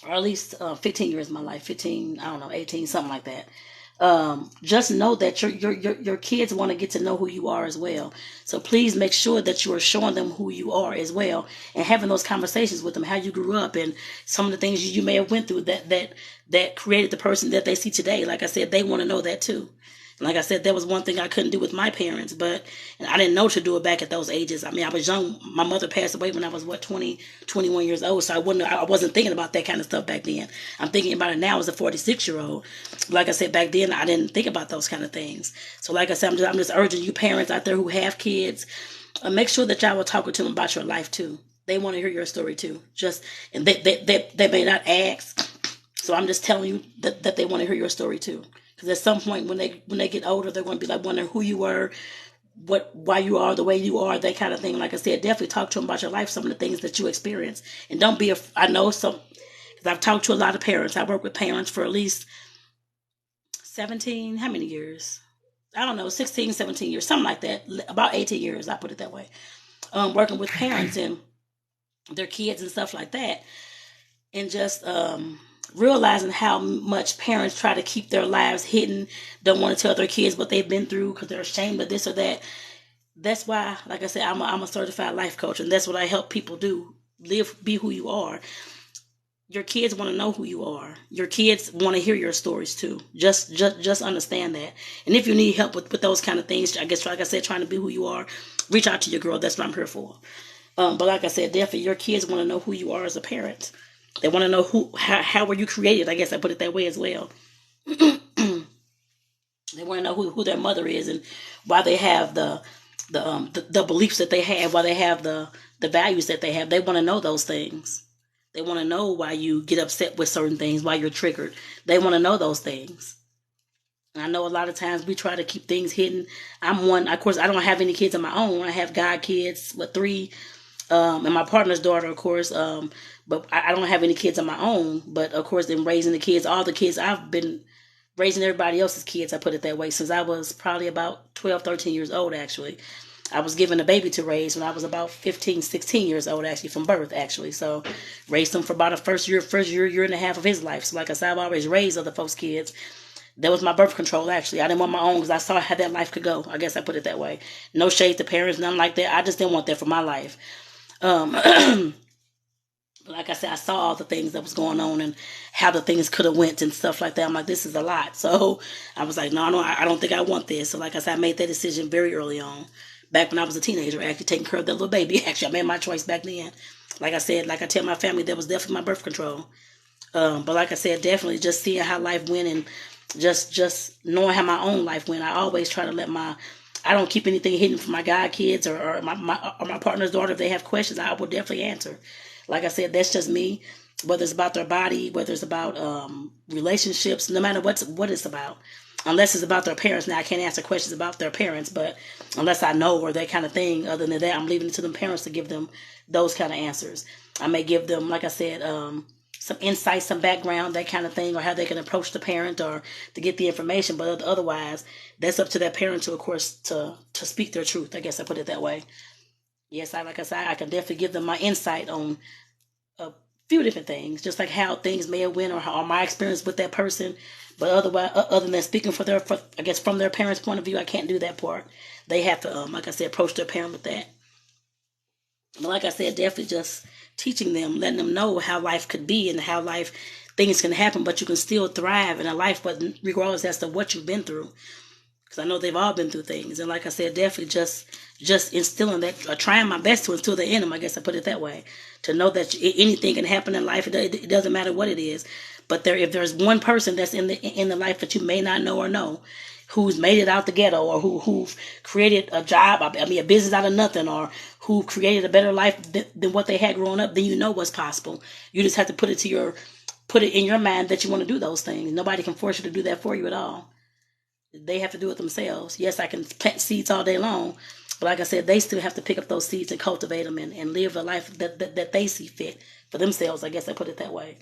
at least 15 years of my life, 15, I don't know, 18, something like that. Just know that your kids want to get to know who you are as well. So please make sure that you are showing them who you are as well, and having those conversations with them, how you grew up, and some of the things you may have went through that created the person that they see today. Like I said, they want to know that too. Like I said, that was one thing I couldn't do with my parents, but I didn't know to do it back at those ages. I mean, I was young. My mother passed away when I was, 20, 21 years old, so I wasn't thinking about that kind of stuff back then. I'm thinking about it now as a 46-year-old. Like I said, back then, I didn't think about those kind of things. So like I said, I'm just urging you parents out there who have kids, make sure that y'all will talk to them about your life too. They want to hear your story too. And they may not ask. So I'm just telling you that they want to hear your story too. Because at some point when they get older, they're going to be like wondering who you were, why you are the way you are, that kind of thing. Like I said, definitely talk to them about your life, some of the things that you experience, and don't be. I know some, because I've talked to a lot of parents. I work with parents for at least 17. How many years? I don't know, 16, 17 years, something like that. About 18 years, I put it that way. Working with parents and their kids and stuff like that, and just realizing how much parents try to keep their lives hidden, don't want to tell their kids what they've been through because they're ashamed of this or that. That's why, like I said, I'm a certified life coach, and that's what I help people do. Be who you are. Your kids want to know who you are. Your kids want to hear your stories too. Just understand that. And if you need help with those kind of things, I guess, like I said, trying to be who you are, reach out to your girl. That's what I'm here for. But like I said, definitely your kids want to know who you are as a parent. They want to know how were you created. I guess I put it that way as well. They want to know who their mother is and why they have the beliefs that they have, why they have the values that they have. They want to know those things. They want to know why you get upset with certain things, why you're triggered. They want to know those things. And I know a lot of times we try to keep things hidden. I'm one, of course, I don't have any kids of my own. I have god kids, 3, and my partner's daughter, of course. But I don't have any kids of my own. But of course, in raising the kids, all the kids, I've been raising everybody else's kids, I put it that way, since I was probably about 12, 13 years old, actually. I was given a baby to raise when I was about 15, 16 years old, actually, from birth, actually. So raised him for about the first year and a half of his life. So like I said, I've always raised other folks' kids. That was my birth control, actually. I didn't want my own because I saw how that life could go. I guess I put it that way. No shade to parents, nothing like that. I just didn't want that for my life. Like I said, I saw all the things that was going on and how the things could have went and stuff like that. I'm like, this is a lot. So I was like, no, I don't think I want this. So like I said, I made that decision very early on. Back when I was a teenager, actually taking care of that little baby. Actually, I made my choice back then. Like I said, like I tell my family, that was definitely my birth control. But like I said, definitely just seeing how life went and just knowing how my own life went. I always try to I don't keep anything hidden from my god kids or my partner's daughter. If they have questions, I will definitely answer. Like I said, that's just me. Whether it's about their body, whether it's about relationships, no matter what it's about. Unless it's about their parents. Now, I can't answer questions about their parents, but unless I know or that kind of thing, other than that, I'm leaving it to them parents to give them those kind of answers. I may give them, like I said, some insight, some background, that kind of thing, or how they can approach the parent or to get the information. But otherwise, that's up to that parent to, of course, to speak their truth. I guess I put it that way. Yes, like I said, I can definitely give them my insight on a few different things, just like how things may have went, or my experience with that person. But otherwise, other than speaking I guess from their parents' point of view, I can't do that part. They have to, like I said, approach their parent with that. But like I said, definitely just teaching them, letting them know how life could be and how life things can happen, but you can still thrive in a life, but regardless as to what you've been through. Because I know they've all been through things, and like I said, definitely just instilling that, or trying my best to instill that in them. I guess I put it that way, to know that anything can happen in life. It doesn't matter what it is, but if there's one person that's in the life that you may not know or know, who's made it out the ghetto, or who've created a job, I mean a business out of nothing, or who created a better life than what they had growing up, then you know what's possible. You just have to put it in your mind that you want to do those things. Nobody can force you to do that for you at all. They have to do it themselves. Yes, I can plant seeds all day long, but like I said, they still have to pick up those seeds and cultivate them, and live the life that they see fit for themselves. I guess I put it that way.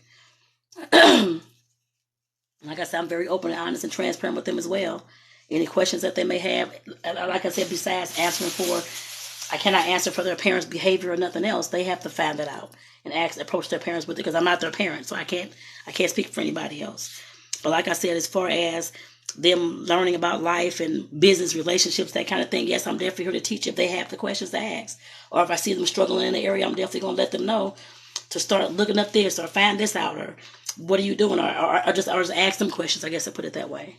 Like I said, I'm very open and honest and transparent with them as well. Any questions that they may have, like I said, besides answering for, I cannot answer for their parents' behavior or nothing else. They have to find that out and approach their parents with it, because I'm not their parent, so I can't speak for anybody else. But like I said, as far as them learning about life and business relationships, that kind of thing, yes, I'm definitely here to teach if they have the questions to ask. Or if I see them struggling in the area, I'm definitely going to let them know to start looking up this, or find this out, or what are you doing, or just ask them questions. I guess I put it that way,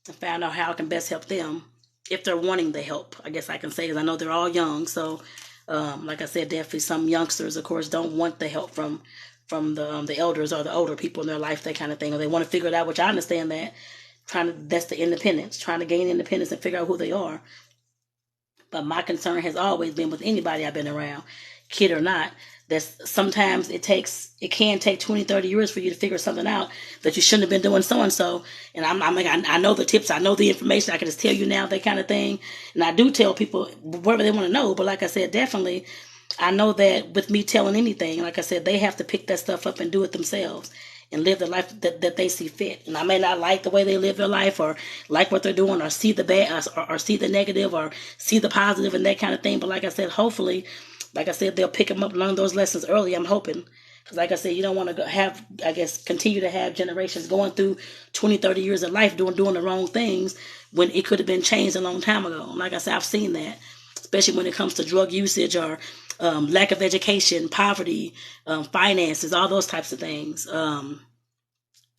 to find out how I can best help them if they're wanting the help. I guess I can say, because I know they're all young. So, like I said, definitely some youngsters, of course, don't want the help from the elders or the older people in their life, that kind of thing, or they want to figure it out. Which I understand that. That's the independence, trying to gain independence and figure out who they are. But my concern has always been with anybody I've been around, kid or not, that sometimes it can take 20, 30 years for you to figure something out that you shouldn't have been doing so and so. And I'm like, I know the tips, I know the information, I can just tell you now, that kind of thing. And I do tell people whatever they want to know. But like I said, definitely, I know that with me telling anything, like I said, they have to pick that stuff up and do it themselves and live the life that they see fit. And I may not like the way they live their life, or like what they're doing, or see the bad, or see the negative, or see the positive, and that kind of thing. But like I said, hopefully, like I said, they'll pick them up and learn those lessons early. I'm hoping. Because like I said, you don't want to continue to have generations going through 20, 30 years of life doing the wrong things, when it could have been changed a long time ago. Like I said, I've seen that, especially when it comes to drug usage, or lack of education, poverty, finances, all those types of things.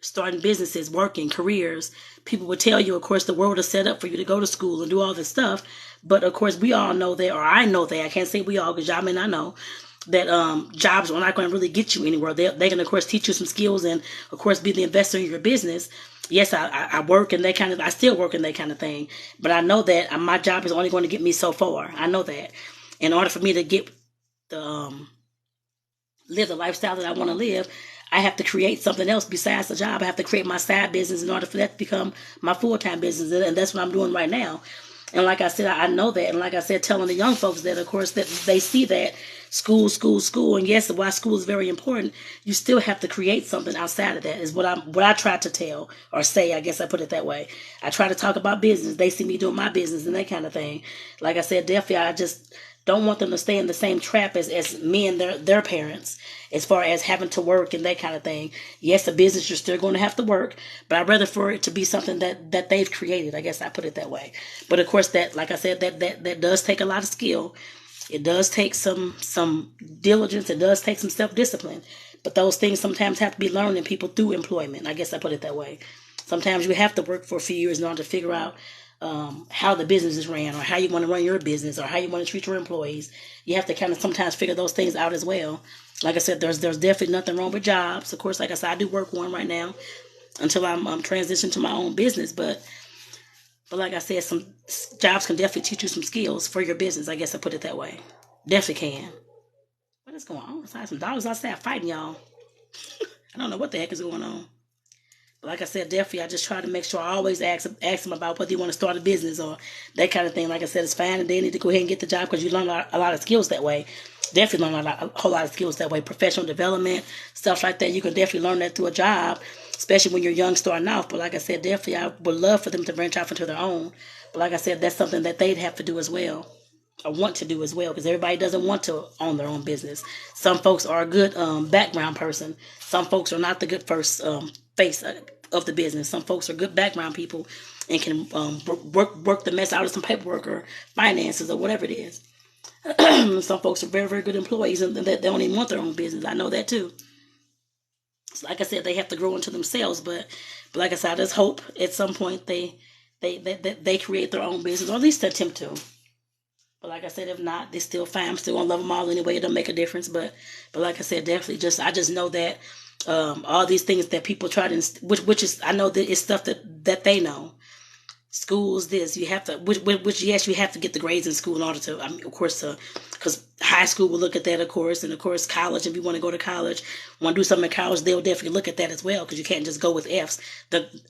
Starting businesses, working, careers. People would tell you, of course, the world is set up for you to go to school and do all this stuff. But of course, we all know that, or I know that, I can't say we all, because y'all may not know, that jobs are not going to really get you anywhere. They can, of course, teach you some skills, and, of course, be the investor in your business. Yes, I work and I still work in that kind of thing. But I know that my job is only going to get me so far. I know that. In order for me to get live the lifestyle that I want to live, I have to create something else besides the job. I have to create my side business in order for that to become my full-time business. And that's what I'm doing right now. And like I said, I know that. And like I said, telling the young folks that, of course, that they see that school, school, school. And yes, while school is very important, you still have to create something outside of that, is what I try to tell or say. I guess I put it that way. I try to talk about business. They see me doing my business and that kind of thing. Like I said, definitely, I just don't want them to stay in the same trap as me and their parents, as far as having to work and that kind of thing. Yes, a business, you're still going to have to work, but I'd rather for it to be something that they've created. I guess I put it that way. But of course, that, like I said, that does take a lot of skill. It does take some diligence. It does take some self-discipline. But those things sometimes have to be learned in people through employment. I guess I put it that way. Sometimes you have to work for a few years in order to figure out how the business is ran, or how you want to run your business, or how you want to treat your employees. You have to kind of sometimes figure those things out as well. Like I said, there's definitely nothing wrong with jobs. Of course, like I said, I do work one right now until I'm transitioning to my own business. But like I said, some jobs can definitely teach you some skills for your business. I guess I put it that way. Definitely can. What is going on? There's some dogs outside fighting, y'all. I don't know what the heck is going on. But like I said, definitely, I just try to make sure I always ask them about whether you want to start a business or that kind of thing. Like I said, it's fine, and they need to go ahead and get the job, because you learn a lot of skills that way. Definitely learn a whole lot of skills that way. Professional development, stuff like that. You can definitely learn that through a job, especially when you're young starting off. But like I said, definitely, I would love for them to branch off into their own. But like I said, that's something that they'd have to do as well. or want to do as well, because everybody doesn't want to own their own business. Some folks are a good background person. Some folks are not the good first face of the business. Some folks are good background people and can work the mess out of some paperwork or finances or whatever it is. Some folks are very, very good employees and they don't even want their own business. I know that too. So like I said, they have to grow into themselves, but like I said, I just hope at some point they create their own business, or at least attempt to. But like I said, if not, they still fine. I'm still gonna love them all anyway. It don't make a difference. But like I said, definitely I just know that all these things that people try to which is, I know that it's stuff that they know. Schools, this you have to, which yes, you have to get the grades in school in order to, I mean, of course, because high school will look at that, of course, and of course college. If you want to go to college, want to do something in college, they'll definitely look at that as well, because you can't just go with F's.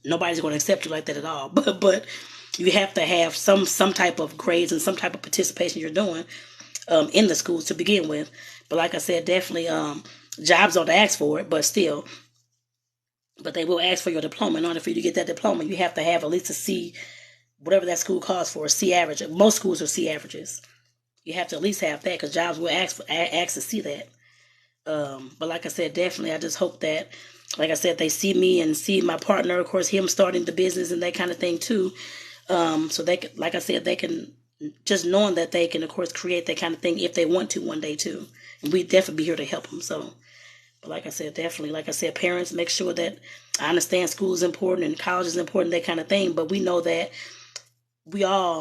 Nobody's going to accept you like that at all. But you have to have some type of grades and some type of participation you're doing in the schools to begin with. But like I said, definitely jobs don't ask for it, but still. But they will ask for your diploma. In order for you to get that diploma, you have to have at least a C, whatever that school calls for, a C average. Most schools are C averages. You have to at least have that, because jobs will ask to see that. But like I said, definitely, I just hope that, like I said, they see me and see my partner, of course, him starting the business and that kind of thing too. So they can, like I said, they can, just knowing that they can, of course, create that kind of thing if they want to one day too. And we definitely be here to help them. So. But like I said, definitely, like I said, parents, make sure that, I understand school is important and college is important, that kind of thing. But we know that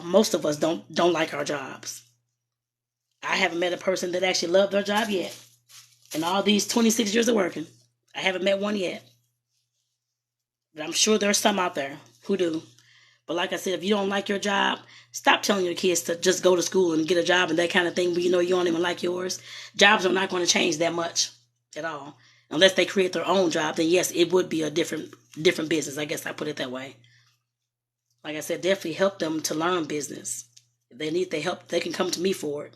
most of us don't like our jobs. I haven't met a person that actually loved their job yet. In all these 26 years of working, I haven't met one yet. But I'm sure there's some out there who do. But like I said, if you don't like your job, stop telling your kids to just go to school and get a job and that kind of thing, but you know you don't even like yours. Jobs are not going to change that much at all. Unless they create their own job, then yes, it would be a different business. I guess I put it that way. Like I said, definitely help them to learn business. If they need the help, they can come to me for it.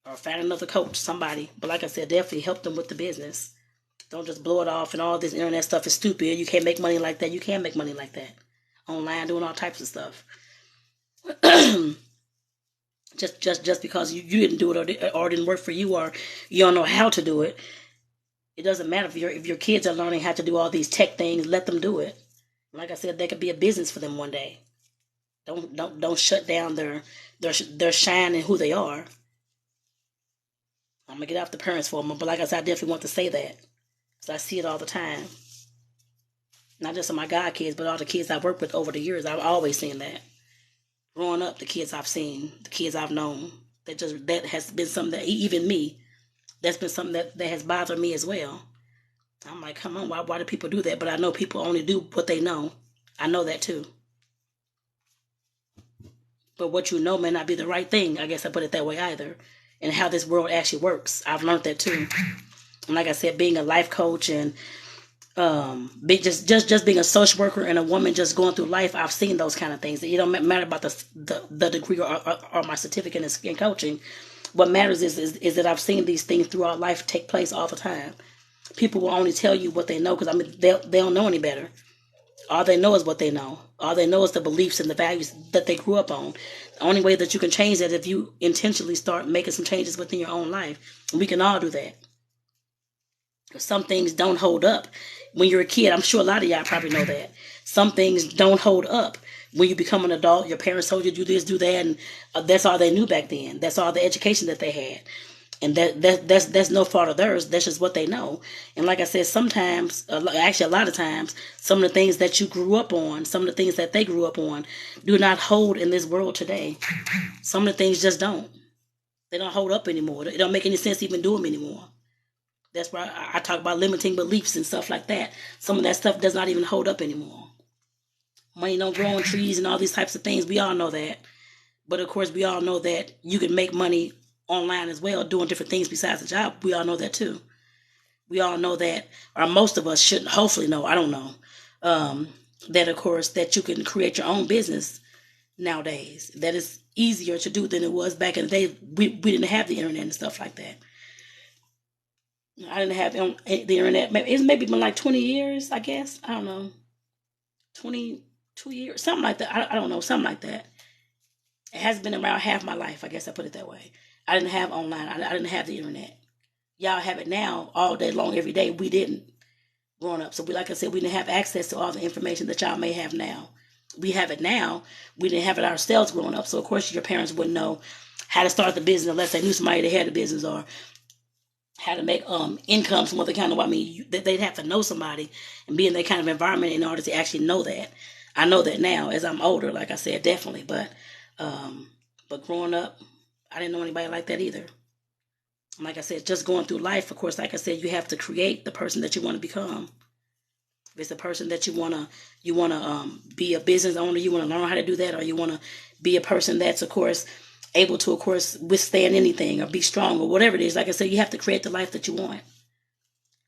Or find another coach, somebody. But like I said, definitely help them with the business. Don't just blow it off and all this internet stuff is stupid. You can't make money like that. You can make money like that. Online doing all types of stuff. just because you didn't do it or didn't work for you, or you don't know how to do it. It doesn't matter if your kids are learning how to do all these tech things. Let them do it. Like I said, they could be a business for them one day. Don't shut down their shine and who they are. I'm gonna get off the parents for them, but like I said, I definitely want to say that, because I see it all the time. Not just of my god kids, but all the kids I've worked with over the years. I've always seen that. Growing up, the kids I've seen, the kids I've known, that has been something that, even me, that's been something that has bothered me as well. I'm like, come on, why do people do that? But I know people only do what they know. I know that too. But what you know may not be the right thing. I guess I put it that way either. And how this world actually works. I've learned that too. And like I said, being a life coach and just being a social worker and a woman just going through life, I've seen those kind of things. It don't matter about the degree or my certificate in coaching. What matters is that I've seen these things throughout life take place all the time. People will only tell you what they know, because I mean they don't know any better. All they know is what they know. All they know is the beliefs and the values that they grew up on. The only way that you can change that is if you intentionally start making some changes within your own life. And we can all do that. Some things don't hold up. When you're a kid, I'm sure a lot of y'all probably know that. Some things don't hold up. When you become an adult, your parents told you to do this, do that, and that's all they knew back then. That's all the education that they had. And that's no fault of theirs. That's just what they know. And like I said, sometimes, actually a lot of times, some of the things that you grew up on, some of the things that they grew up on, do not hold in this world today. Some of the things just don't. They don't hold up anymore. It don't make any sense to even do them anymore. That's why I talk about limiting beliefs and stuff like that. Some of that stuff does not even hold up anymore. Money don't grow on trees and all these types of things. We all know that. But of course, we all know that you can make money online as well, doing different things besides the job. We all know that too. We all know that, or most of us should hopefully know, I don't know, that of course that you can create your own business nowadays. That is easier to do than it was back in the day. We didn't have the internet and stuff like that. I didn't have the internet. It's maybe been like 20 years, I guess. I don't know. 22 years, something like that. I don't know, something like that. It has been around half my life, I guess I put it that way. I didn't have online. I didn't have the internet. Y'all have it now all day long, every day. We didn't growing up. So we, like I said, we didn't have access to all the information that y'all may have now. We have it now. We didn't have it ourselves growing up. So of course your parents wouldn't know how to start the business unless they knew somebody that had the business, or how to make income some other kind of way. I mean, they'd have to know somebody and be in that kind of environment in order to actually know that. I know that now as I'm older, like I said, definitely. But growing up, I didn't know anybody like that either. Like I said, just going through life, of course, like I said, you have to create the person that you want to become. If it's a person that you wanna be a business owner, you want to learn how to do that, or you want to be a person that's, of course, able to, of course, withstand anything or be strong or whatever it is. Like I said, you have to create the life that you want.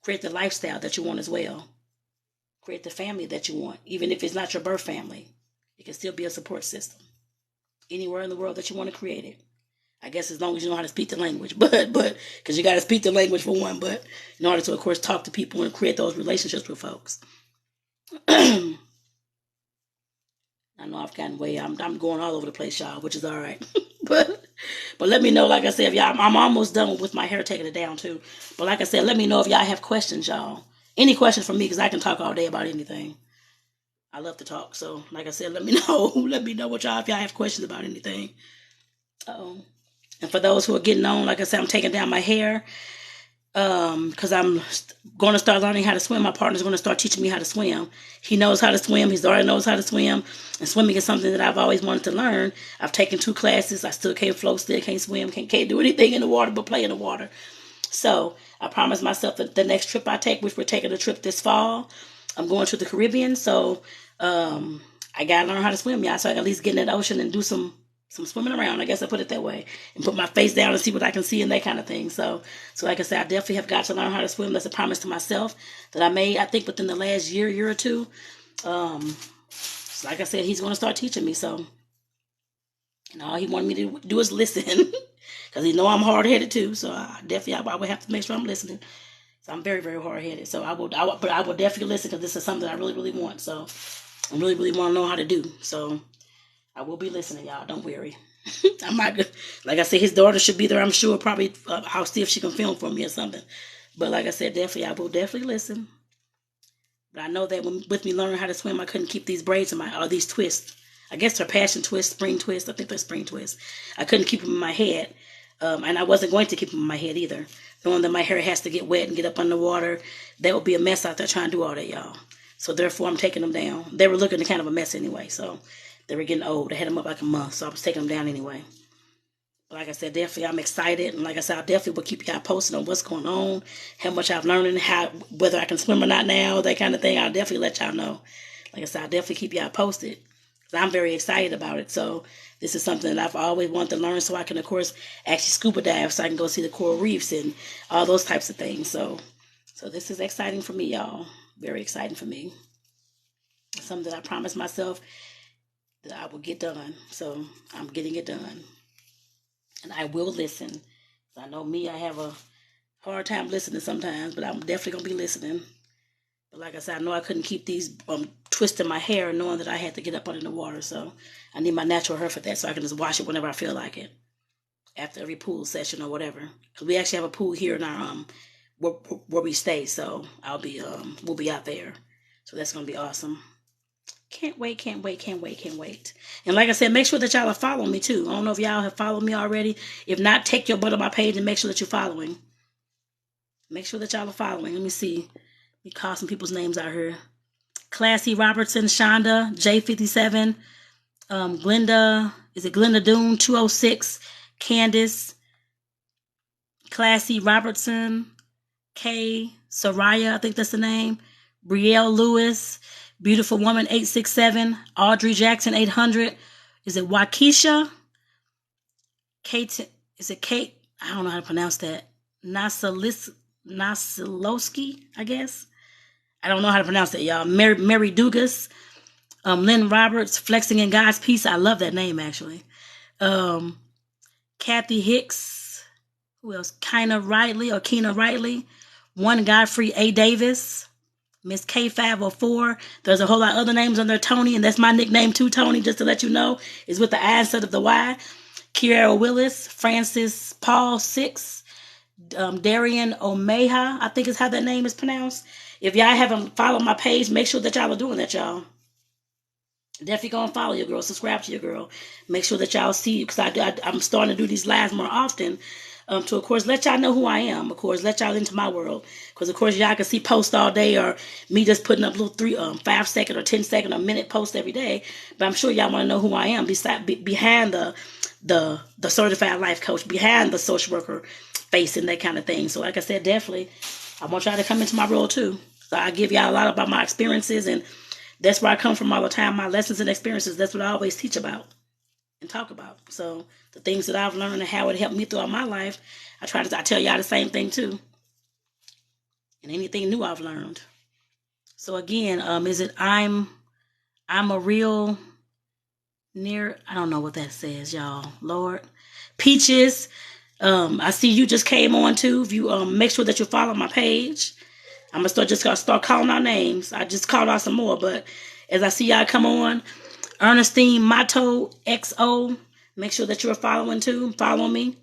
Create the lifestyle that you want as well. Create the family that you want. Even if it's not your birth family, it can still be a support system. Anywhere in the world that you want to create it. I guess as long as you know how to speak the language, but because you got to speak the language for one, but in order to, of course, talk to people and create those relationships with folks. I know I've gotten way. I'm going all over the place, y'all, which is all right. but let me know. Like I said, if y'all, I'm almost done with my hair, taking it down too. But like I said, let me know if y'all have questions, y'all. Any questions for me, because I can talk all day about anything. I love to talk. So like I said, let me know. Let me know what y'all, if y'all have questions about anything. Uh-oh. And for those who are getting on, like I said, I'm taking down my hair because I'm going to start learning how to swim. My partner's going to start teaching me how to swim. He knows how to swim. He's already knows how to swim. And swimming is something that I've always wanted to learn. I've taken 2 classes. I still can't float, still can't swim, can't do anything in the water but play in the water. So I promised myself that the next trip I take, which we're taking a trip this fall, I'm going to the Caribbean. So I got to learn how to swim, y'all, so I can at least get in that ocean and do some swimming around, I guess I put it that way, and put my face down and see what I can see and that kind of thing. So like I said, I definitely have got to learn how to swim. That's a promise to myself that I made, I think, within the last year or two. So like I said, he's going to start teaching me. So, and all he wanted me to do is listen, because he know I'm hard headed too. So I would have to make sure I'm listening. So I'm very, very hard headed. So I will definitely listen, because this is something I really, really want. So I really, really want to know how to do. So I will be listening, y'all. Don't worry. I'm not good. Like I said, his daughter should be there, I'm sure. Probably, I'll see if she can film for me or something. But like I said, definitely, I will definitely listen. But I know that with me learning how to swim, I couldn't keep these braids in my, or these twists. I guess they're passion twist, spring twist. I think they're spring twist. I couldn't keep them in my head. And I wasn't going to keep them in my head either. Knowing that my hair has to get wet and get up underwater, that would be a mess out there trying to do all that, y'all. So therefore, I'm taking them down. They were looking kind of a mess anyway, so they were getting old. I had them up like a month, so I was taking them down anyway. But like I said, definitely I'm excited. And like I said, I definitely will keep y'all posted on what's going on, how much I've learned, and whether I can swim or not now, that kind of thing. I'll definitely let y'all know. Like I said, I'll definitely keep y'all posted. I'm very excited about it. So this is something that I've always wanted to learn, so I can, of course, actually scuba dive, so I can go see the coral reefs and all those types of things. So this is exciting for me, y'all. Very exciting for me. Something that I promised myself that I will get done. So I'm getting it done. And I will listen. I know me, I have a hard time listening sometimes, but I'm definitely going to be listening. But like I said, I know I couldn't keep these twisting my hair, knowing that I had to get up under the water. So I need my natural hair for that, so I can just wash it whenever I feel like it, after every pool session or whatever. Because we actually have a pool here in our where we stay. So we'll be out there. So that's going to be awesome. Can't wait. And like I said, make sure that y'all are following me too. I don't know if y'all have followed me already. If not, take your butt on my page and make sure that you're following. Make sure that y'all are following. Let me see. Let me call some people's names out here. Classy Robertson, Shonda, J57, Glenda, is it Glenda Doon, 206, Candace, Classy Robertson, Kay, Soraya, I think that's the name, Brielle Lewis, Beautiful Woman 867, Audrey Jackson 800. Is it Waukesha? Kate, is it Kate? I don't know how to pronounce that. Nasilowski, I guess. I don't know how to pronounce that, y'all. Mary Dugas, Lynn Roberts, Flexing in God's Peace. I love that name, actually. Kathy Hicks. Who else? Keena Riley. One Godfrey A. Davis. Miss K504. There's a whole lot of other names on there, Tony, and that's my nickname too, Tony, just to let you know, is with the I instead of the Y. Kiara Willis, Francis Paul 6, Darian Omeha, I think is how that name is pronounced. If y'all haven't followed my page, make sure that y'all are doing that, y'all. Definitely go and follow your girl. Subscribe to your girl. Make sure that y'all see, because I'm starting to do these lives more often. To, of course, let y'all know who I am. Of course, let y'all into my world. Because, of course, y'all can see posts all day or me just putting up little 5-second or 10-second or minute posts every day. But I'm sure y'all want to know who I am behind the certified life coach, behind the social worker face and that kind of thing. So, like I said, definitely, I want y'all to come into my world, too. So I give y'all a lot about my experiences, and that's where I come from all the time. My lessons and experiences, that's what I always teach about and talk about. So the things that I've learned and how it helped me throughout my life, I tell y'all the same thing too. And anything new I've learned. So again, is it I'm a real near, I don't know what that says, y'all. Lord. Peaches, I see you just came on too. If you make sure that you follow my page. I'm gonna start calling out names. I just called out some more, but as I see y'all come on, Ernestine Mato XO, make sure that you're following too. Follow me.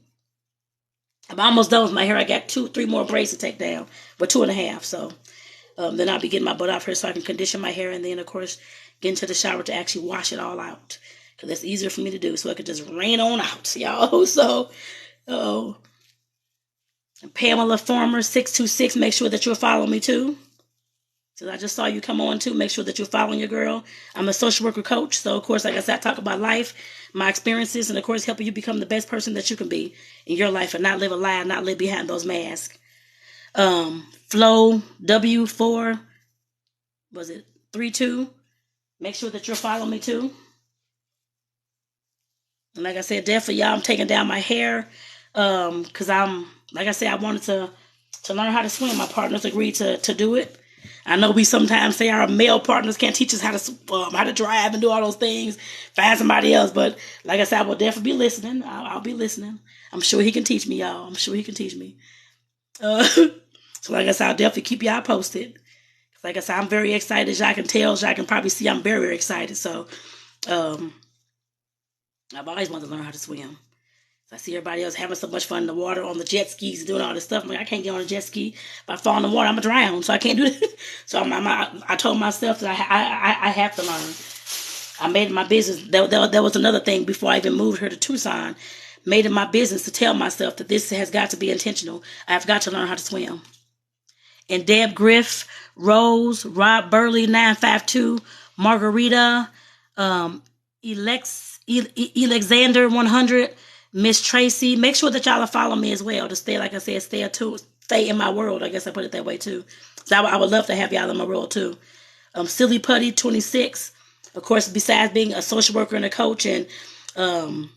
I'm almost done with my hair. I got 2-3 more braids to take down, but 2.5. So then I'll be getting my butt off here so I can condition my hair, and then of course get into the shower to actually wash it all out, because that's easier for me to do. So I could just rain on out, y'all. So. Pamela Farmer 626, make sure that you'll follow me too. So I just saw you come on too. Make sure that you're following your girl. I'm a social worker coach. So of course, like I said, I talk about life, my experiences, and of course helping you become the best person that you can be in your life and not live a lie, not live behind those masks. Flo W4, was it 32? Make sure that you're following me too. And like I said, definitely y'all, I'm taking down my hair. Because like I said, I wanted to learn how to swim. My partners agreed to do it. I know we sometimes say our male partners can't teach us how to drive and do all those things. Find somebody else. But like I said, I will definitely be listening. I'll be listening. I'm sure he can teach me, y'all. I'm sure he can teach me. So like I said, I'll definitely keep y'all posted. Like I said, I'm very excited. As y'all can tell, y'all can probably see I'm very, very excited. So I've always wanted to learn how to swim. I see everybody else having so much fun in the water on the jet skis and doing all this stuff. I'm like, I can't get on a jet ski. If I fall in the water, I'm going to drown. So I can't do it. So I told myself that I have to learn. I made it my business. That was another thing before I even moved here to Tucson. Made it my business to tell myself that this has got to be intentional. I've got to learn how to swim. And Deb Griff, Rose, Rob Burley, 952, Margarita, Alexander 100, Miss Tracy. Make sure that y'all are following me as well to stay, like I said, stay in my world. I guess I put it that way too. So I would love to have y'all in my world too. Silly Putty 26. Of course, besides being a social worker and a coach, and for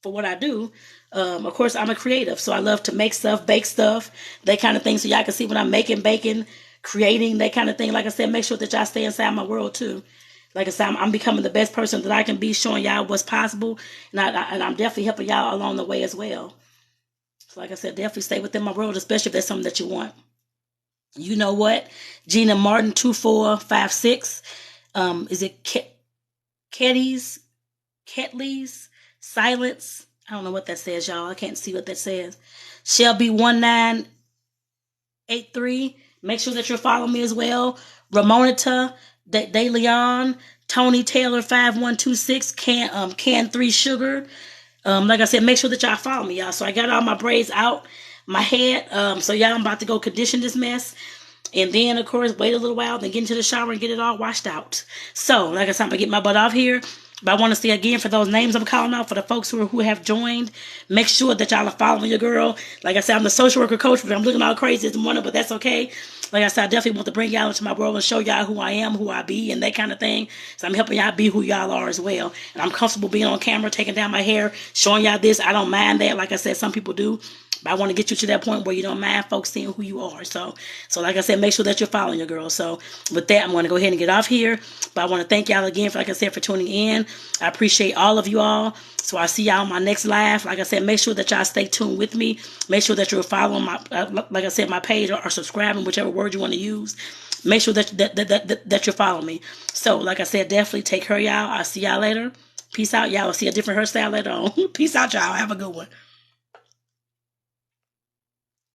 what I do, of course, I'm a creative. So I love to make stuff, bake stuff, that kind of thing. So y'all can see when I'm making, baking, creating, that kind of thing. Like I said, make sure that y'all stay inside my world too. Like I said, I'm becoming the best person that I can be, showing y'all what's possible. And I'm definitely helping y'all along the way as well. So like I said, definitely stay within my world, especially if that's something that you want. You know what? Gina Martin 2456. Is it Ketley's Silence? I don't know what that says, y'all. I can't see what that says. Shelby 1983. Make sure that you're following me as well. Ramonita De Leon, Tony Taylor 5126, Can 3 Sugar. Like I said, make sure that y'all follow me, y'all. So I got all my braids out my head. So y'all, I'm about to go condition this mess. And then, of course, wait a little while, then get into the shower and get it all washed out. So, like I said, I'm going to get my butt off here. But I want to say again, for those names I'm calling out, for the folks who have joined, make sure that y'all are following your girl. Like I said, I'm the social worker coach, but I'm looking all crazy this morning, but that's okay. Like I said, I definitely want to bring y'all into my world and show y'all who I am, who I be, and that kind of thing. So I'm helping y'all be who y'all are as well. And I'm comfortable being on camera, taking down my hair, showing y'all this. I don't mind that. Like I said, some people do. But I want to get you to that point where you don't mind folks seeing who you are. So like I said, make sure that you're following your girl. So with that, I'm going to go ahead and get off here. But I want to thank y'all again, for, like I said, for tuning in. I appreciate all of you all. So I'll see y'all on my next live. Like I said, make sure that y'all stay tuned with me. Make sure that you're following my, like I said, my page, or subscribing, whichever word you want to use. Make sure that you're following me. So like I said, definitely take care, y'all. I'll see y'all later. Peace out, y'all. I'll see a different hairstyle later on. Peace out, y'all. Have a good one.